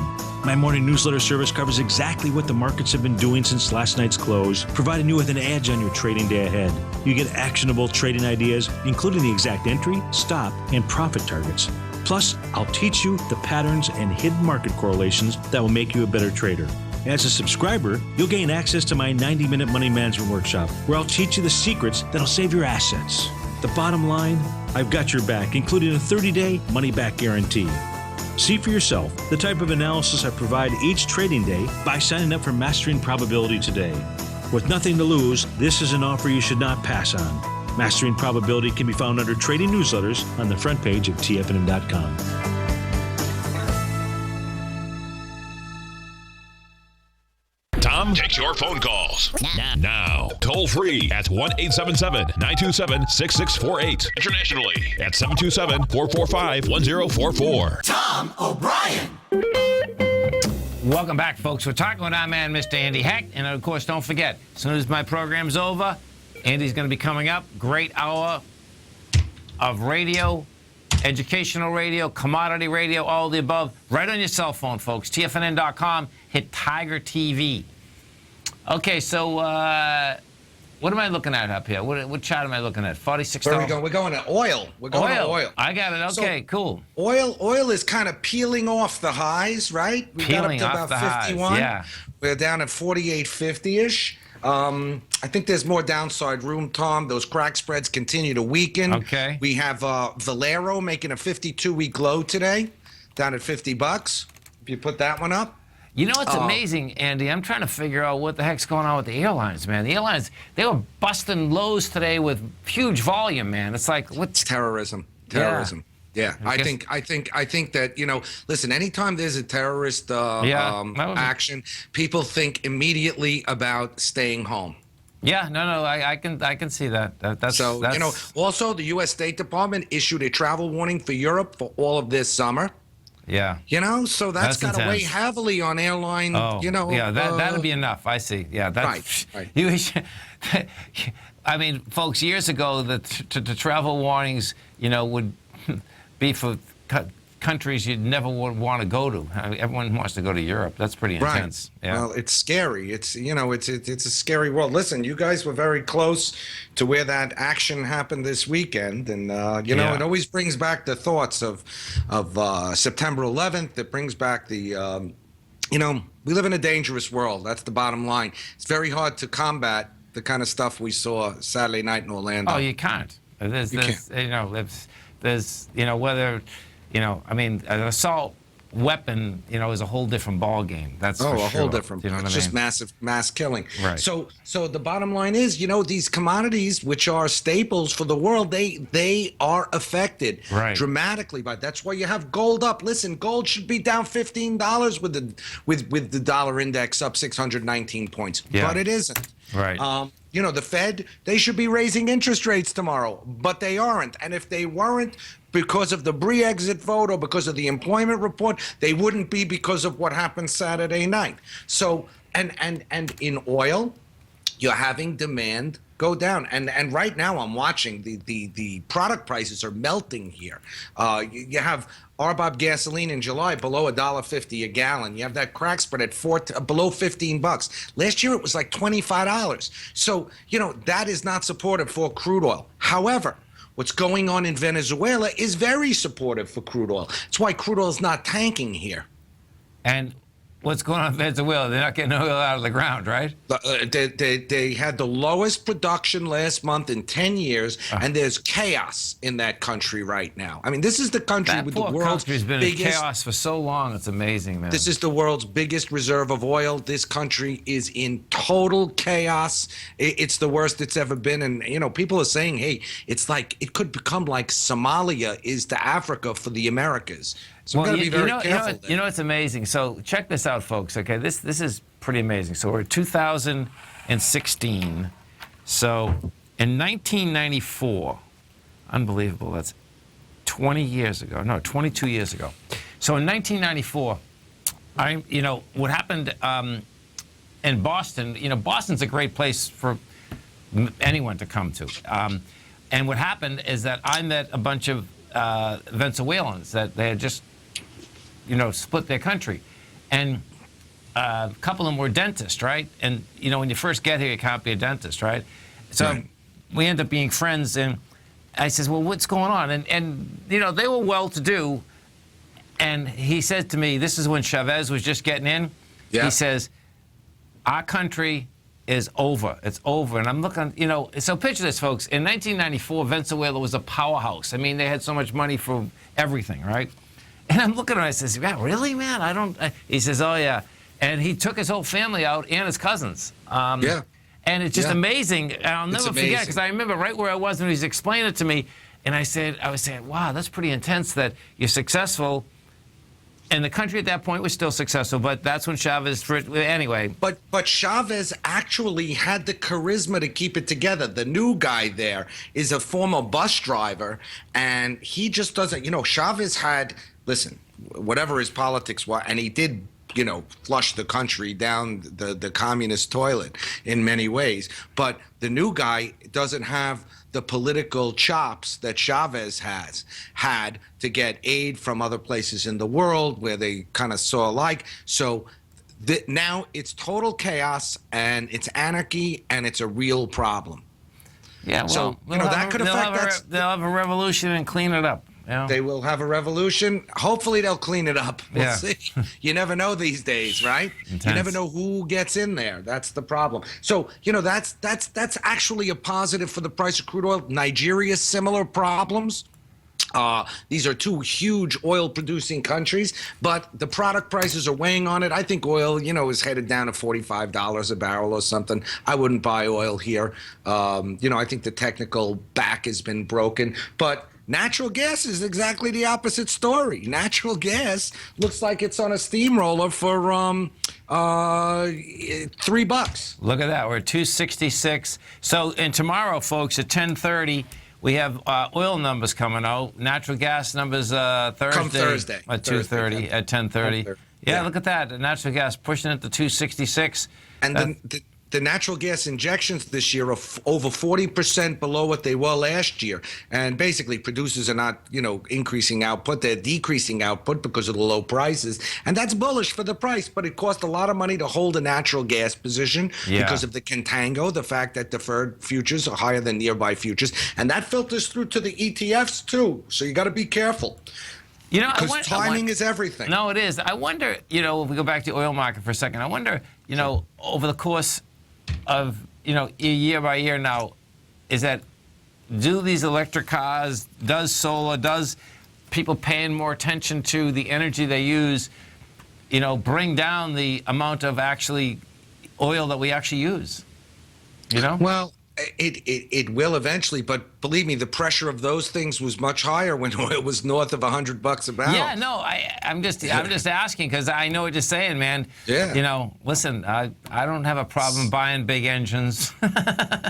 My morning newsletter service covers exactly what the markets have been doing since last night's close, providing you with an edge on your trading day ahead. You get actionable trading ideas, including the exact entry, stop, and profit targets. Plus, I'll teach you the patterns and hidden market correlations that will make you a better trader. As a subscriber, you'll gain access to my 90-minute money management workshop, where I'll teach you the secrets that'll save your assets. The bottom line, I've got your back, including a 30-day money-back guarantee. See for yourself the type of analysis I provide each trading day by signing up for Mastering Probability today. With nothing to lose, this is an offer you should not pass on. Mastering Probability can be found under Trading Newsletters on the front page of TFNN.com. your phone calls. Now, toll free at 1-877-927-6648. Internationally at 727-445-1044. Tom O'Brien. Welcome back, folks. We're talking with our man, Mr. Andy Hecht. And, of course, don't forget, as soon as my program's over, Andy's going to be coming up. Great hour of radio, educational radio, commodity radio, all the above. Right on your cell phone, folks. TFNN.com. Hit Tiger TV. Okay, so what am I looking at up here? What chart am I looking at? $46. Where are we going? We're going to oil. We're going to oil. I got it. Okay, so, cool. Oil is kind of peeling off the highs, right? We got up to about 51. Yeah. We're down at 48.50-ish. I think there's more downside room, Tom. Those crack spreads continue to weaken. Okay. We have Valero making a 52-week low today, down at $50. If you put that one up. You know what's amazing, Andy? I'm trying to figure out what the heck's going on with the airlines, man. The airlines, they were busting lows today with huge volume, man. It's like, what's terrorism? Yeah, I think that, listen, anytime there's a terrorist action, people think immediately about staying home. Yeah, no, I can see that. That's also the U.S. State Department issued a travel warning for Europe for all of this summer. Yeah. So that's got to weigh heavily on airline, Yeah, that'd be enough. I see. Yeah, that's right. I mean, folks, years ago, the travel warnings, would be for countries you'd never would want to go to. I mean, everyone wants to go to Europe. That's pretty intense. Right. Yeah. Well, it's scary. It's it's a scary world. Listen, you guys were very close to where that action happened this weekend, and it always brings back the thoughts of September 11th. It brings back the we live in a dangerous world. That's the bottom line. It's very hard to combat the kind of stuff we saw Saturday night in Orlando. Oh, you can't. There's whether. I mean, an assault weapon, is a whole different ball game. That's for sure. Whole different. It's just massive mass killing. Right. So the bottom line is, these commodities, which are staples for the world, they are affected dramatically by. That's why you have gold up. Listen, gold should be down $15 with the dollar index up 619 points, but it isn't. Right. The Fed, they should be raising interest rates tomorrow, but they aren't. And if they weren't because of the Brexit vote or because of the employment report, they wouldn't be because of what happened Saturday night. So, and in oil, you're having demand go down. And right now I'm watching the product prices are melting here. You have RBOB gasoline in July below $1.50 a gallon. You have that crack spread at below $15. Last year it was like $25. So, that is not supportive for crude oil. However, what's going on in Venezuela is very supportive for crude oil. That's why crude oil is not tanking here. And what's going on in Venezuela? They're not getting oil out of the ground, right? They had the lowest production last month in 10 years, and there's chaos in that country right now. I mean, this is the country with the world's country's been in chaos for so long. It's amazing, man. This is the world's biggest reserve of oil. This country is in total chaos. It's the worst it's ever been. And, people are saying, hey, it's like it could become like Somalia is to Africa for the Americas. So we've got to be very careful. It's amazing. So check this out, folks. Okay, this is pretty amazing. So we're in 2016. So in 1994, unbelievable. That's 20 years ago. No, 22 years ago. So in 1994, what happened in Boston. Boston's a great place for anyone to come to. And what happened is that I met a bunch of Venezuelans that they had just split their country. And a couple of them were dentists, right? And, when you first get here, you can't be a dentist, right? So we end up being friends, and I says, well, what's going on? And they were well-to-do, and he said to me, this is when Chavez was just getting in. Yeah. He says, our country is over. It's over. And I'm looking, so picture this, folks. In 1994, Venezuela was a powerhouse. I mean, they had so much money for everything, right? And I'm looking at him, I says, yeah, really, man? He says, oh, yeah. And he took his whole family out and his cousins. And it's just amazing. And I'll never forget, because I remember right where I was when he was explaining it to me. And I was saying, wow, that's pretty intense that you're successful And the country at that point was still successful, but that's when Chavez, anyway. But Chavez actually had the charisma to keep it together. The new guy there is a former bus driver, and he just doesn't, Chavez had, listen, whatever his politics were, and he did, flush the country down the communist toilet in many ways. But the new guy doesn't have the political chops that Chavez had to get aid from other places in the world where they kind of saw alike. So now it's total chaos and it's anarchy and it's a real problem. Yeah, well, so that could affect. They'll have a revolution and clean it up. Yeah. They will have a revolution. Hopefully, they'll clean it up. We'll see. You never know these days, right? Intense. You never know who gets in there. That's the problem. So, that's actually a positive for the price of crude oil. Nigeria, similar problems. These are two huge oil-producing countries, but the product prices are weighing on it. I think oil, is headed down to $45 a barrel or something. I wouldn't buy oil here. I think the technical back has been broken, but natural gas is exactly the opposite story. Natural gas looks like it's on a steamroller for $3. Look at that. We're at 266. So, and tomorrow, folks, at 10:30, we have oil numbers coming out. Natural gas numbers Thursday. Come Thursday. At 2:30, at 10:30. Yeah, look at that. The natural gas pushing it to 266. And the natural gas injections this year are over 40% below what they were last year. And basically, producers are not, increasing output. They're decreasing output because of the low prices. And that's bullish for the price. But it costs a lot of money to hold a natural gas position because of the contango, the fact that deferred futures are higher than nearby futures. And that filters through to the ETFs, too. So you got to be careful. Because timing is everything. No, it is. I wonder, if we go back to the oil market for a second, I wonder, over the course of, year by year now, is that do these electric cars, does solar, does people paying more attention to the energy they use, bring down the amount of actually oil that we actually use? Well, it will eventually, but believe me, the pressure of those things was much higher when oil was north of $100 a barrel. Yeah, no, I'm just asking because I know what you're saying, man. Yeah. Listen, I don't have a problem buying big engines.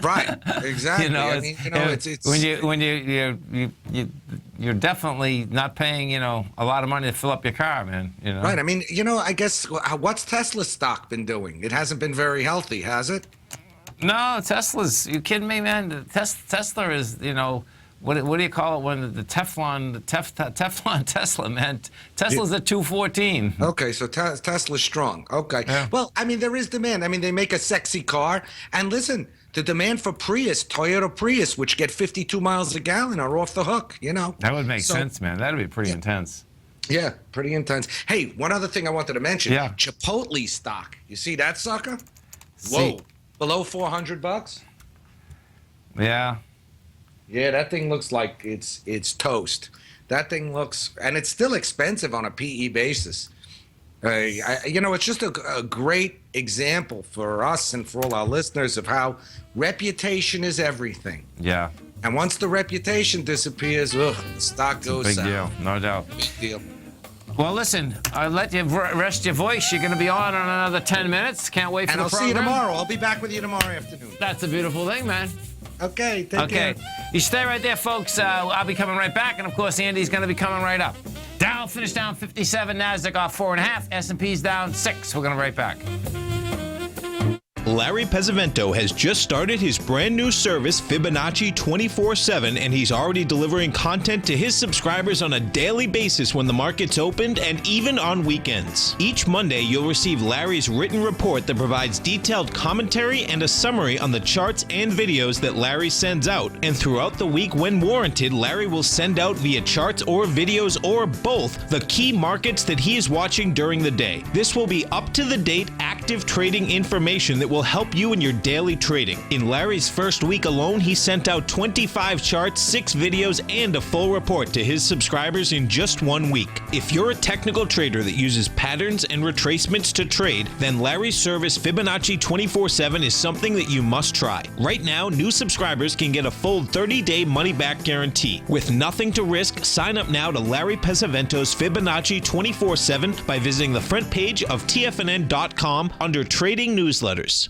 Right, exactly. It's you're definitely not paying, a lot of money to fill up your car, man. Right. I mean, I guess what's Tesla's stock been doing? It hasn't been very healthy, has it? No, Tesla's. You kidding me, man? Tesla is, what do you call it when the Teflon Tesla, man? Tesla's at 214. Okay, so Tesla's strong. Okay. Yeah. Well, I mean, there is demand. I mean, they make a sexy car. And listen, the demand for Toyota Prius, which get 52 miles a gallon, are off the hook, That would make sense, man. That would be pretty intense. Yeah, pretty intense. Hey, one other thing I wanted to mention. Yeah. Chipotle stock. You see that sucker? Whoa. Below $400? Yeah. Yeah, that thing looks like it's toast. That thing looks, and it's still expensive on a PE basis. It's just a great example for us and for all our listeners of how reputation is everything. Yeah. And once the reputation disappears, the stock goes down. Big deal, no doubt. Big deal. Well, listen, I'll let you rest your voice. You're going to be on in another 10 minutes. Can't wait for the program. And I'll see you tomorrow. I'll be back with you tomorrow afternoon. That's a beautiful thing, man. Okay, take care. You stay right there, folks. I'll be coming right back. And, of course, Andy's going to be coming right up. Dow finished down 57. NASDAQ off 4.5. S&P's down 6. We're going to be right back. Larry Pesavento has just started his brand new service, Fibonacci 24/7, and he's already delivering content to his subscribers on a daily basis when the market's opened and even on weekends. Each Monday, you'll receive Larry's written report that provides detailed commentary and a summary on the charts and videos that Larry sends out. And throughout the week, when warranted, Larry will send out via charts or videos or both the key markets that he is watching during the day. This will be up-to-the-date, active trading information that will will help you in your daily trading. In Larry's first week alone, he sent out 25 charts, 6 videos, and a full report to his subscribers in just 1 week. If you're a technical trader that uses patterns and retracements to trade, then Larry's service Fibonacci 24/7 is something that you must try. Right now, new subscribers can get a full 30-day money-back guarantee. With nothing to risk, sign up now to Larry Pesavento's Fibonacci 24/7 by visiting the front page of TFNN.com under Trading Newsletters.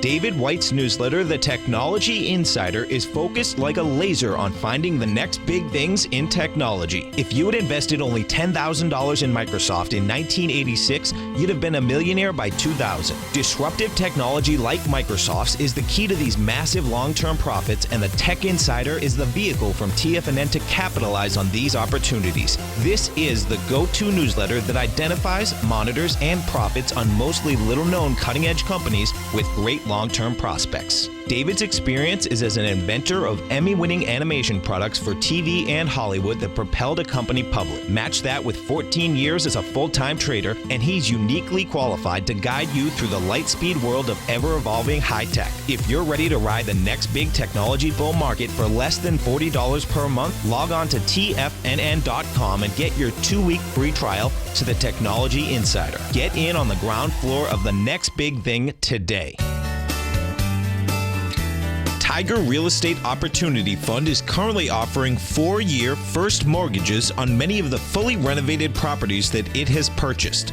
David White's newsletter, The Technology Insider, is focused like a laser on finding the next big things in technology. If you had invested only $10,000 in Microsoft in 1986, you'd have been a millionaire by 2000. Disruptive technology like Microsoft's is the key to these massive long-term profits, and the Tech Insider is the vehicle from TFNN to capitalize on these opportunities. This is the go-to newsletter that identifies, monitors, and profits on mostly little-known cutting-edge companies with great long-term prospects. David's experience is as an inventor of Emmy-winning animation products for TV and Hollywood that propelled a company public. Match that with 14 years as a full-time trader, and he's uniquely qualified to guide you through the light-speed world of ever-evolving high-tech. If you're ready to ride the next big technology bull market for less than $40 per month, log on to TFNN.com and get your 2-week free trial to the Technology Insider. Get in on the ground floor of the next big thing today. Tiger Real Estate Opportunity Fund is currently offering 4-year first mortgages on many of the fully renovated properties that it has purchased.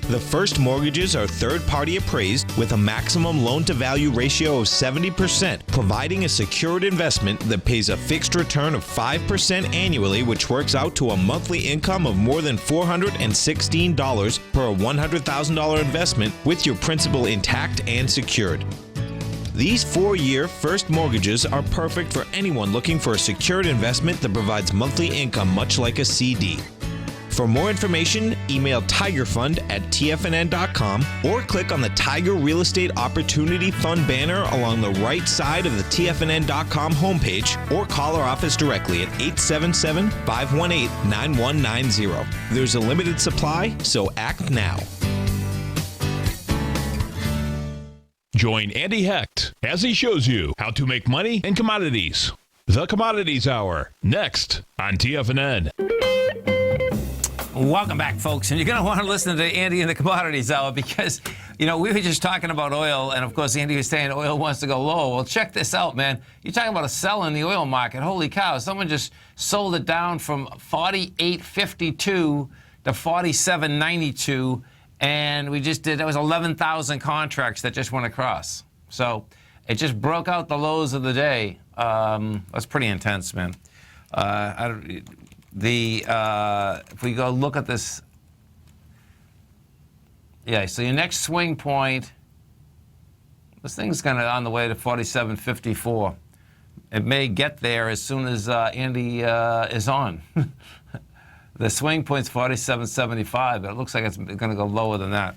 The first mortgages are third-party appraised with a maximum loan-to-value ratio of 70%, providing a secured investment that pays a fixed return of 5% annually, which works out to a monthly income of more than $416 per $100,000 investment with your principal intact and secured. These 4-year first mortgages are perfect for anyone looking for a secured investment that provides monthly income much like a CD. For more information, email tigerfund@tfnn.com or click on the Tiger Real Estate Opportunity Fund banner along the right side of the tfnn.com homepage, or call our office directly at 877-518-9190. There's a limited supply, so act now. Join Andy Hecht as he shows you how to make money in commodities. The Commodities Hour, next on TFNN. Welcome back, folks. And you're going to want to listen to Andy in the Commodities Hour because, we were just talking about oil, and, of course, Andy was saying oil wants to go low. Well, check this out, man. You're talking about a sell in the oil market. Holy cow. Someone just sold it down from $48.52 to $47.92. And that was 11,000 contracts that just went across. So it just broke out the lows of the day. That's pretty intense, man. If we go look at this, so your next swing point, this thing's kind of on the way to 47.54. It may get there as soon as Andy is on. The swing point's 47.75, but it looks like it's going to go lower than that.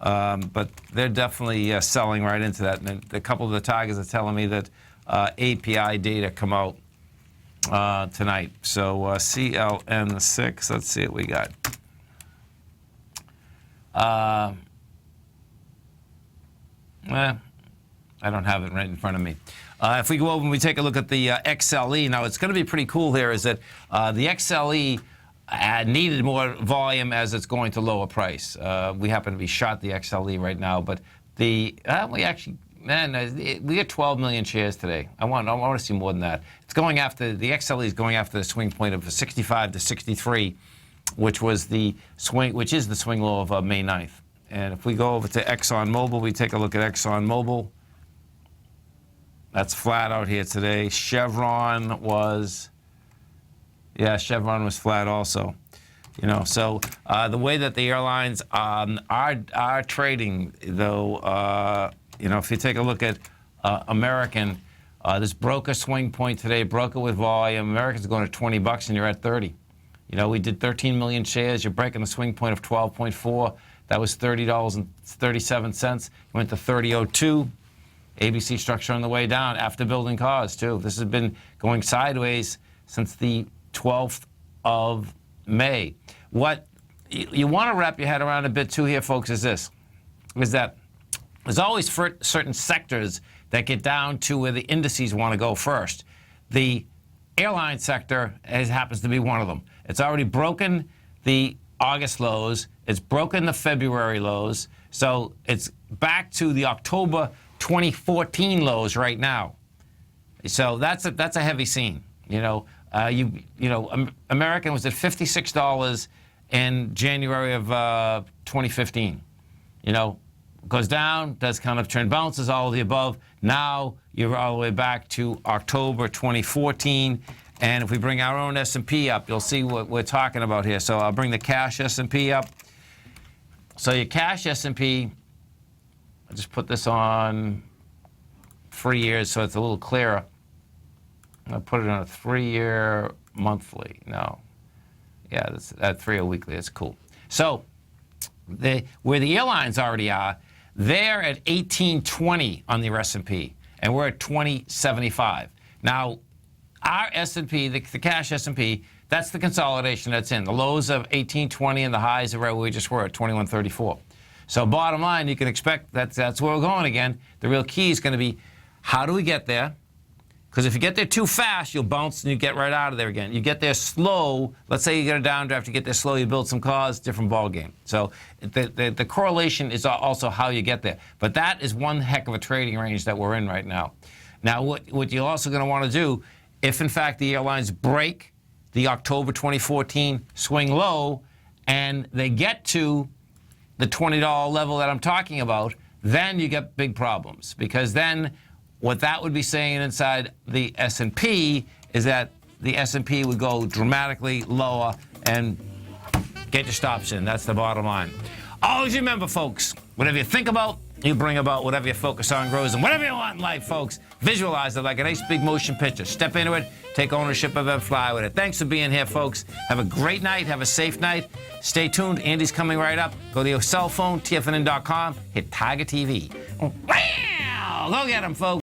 But they're definitely selling right into that. And a couple of the targets are telling me that API data come out tonight. So CLN6, let's see what we got. I don't have it right in front of me. If we go over and we take a look at the XLE, now it's going to be pretty cool here is that the XLE needed more volume as it's going to lower price. We happen to be short the XLE right now, but we actually, we got 12 million shares today. I want to see more than that. It's going after, the XLE is going after the swing point of 65 to 63, which is the swing low of May 9th. And if we go over to ExxonMobil, we take a look at ExxonMobil. That's flat out here today. Chevron was flat also. So the way that the airlines are trading, though, if you take a look at American, this broke a swing point today, broke it with volume. American's going to $20 and you're at 30. We did 13 million shares. You're breaking the swing point of 12.4. That was $30.37. You went to 30.02. ABC structure on the way down after building cars, too. This has been going sideways since the 12th of May. What you want to wrap your head around a bit, too, here, folks, is that there's always certain sectors that get down to where the indices want to go first. The airline sector happens to be one of them. It's already broken the August lows. It's broken the February lows. So it's back to the October 2014 lows right now. So that's a heavy scene. American was at $56 in January of 2015. Goes down, does kind of turn, bounces, all of the above. Now you're all the way back to October 2014. And if we bring our own S&P up, you'll see what we're talking about here. So I'll bring the cash S&P up. So your cash S&P, I'll just put this on 3 years so it's a little clearer. I'll put it on a 3-year monthly. No. Yeah, that's 3-year weekly. That's cool. So where the airlines already are, they're at 1820 on the S&P, and we're at 2075. Now, our S&P, the cash S&P, that's the consolidation that's in. The lows of 1820 and the highs are where we just were at 2134. So bottom line, you can expect that's where we're going again. The real key is going to be, how do we get there? Because if you get there too fast, you'll bounce and you get right out of there again. You get there slow. Let's say you get a downdraft, you get there slow, you build some cause, different ball game. So the correlation is also how you get there. But that is one heck of a trading range that we're in right now. Now, what you're also going to want to do, if in fact the airlines break the October 2014 swing low and they get to the $20 level that I'm talking about, then you get big problems. Because then what that would be saying inside the S&P is that the S&P would go dramatically lower and get your stops in. That's the bottom line. Always remember, folks, whatever you think about, you bring about. Whatever you focus on grows. And whatever you want in life, folks, visualize it like a nice big motion picture. Step into it, take ownership of it, fly with it. Thanks for being here, folks. Have a great night. Have a safe night. Stay tuned. Andy's coming right up. Go to your cell phone, TFNN.com. Hit Tiger TV. Wow! Go get him, folks.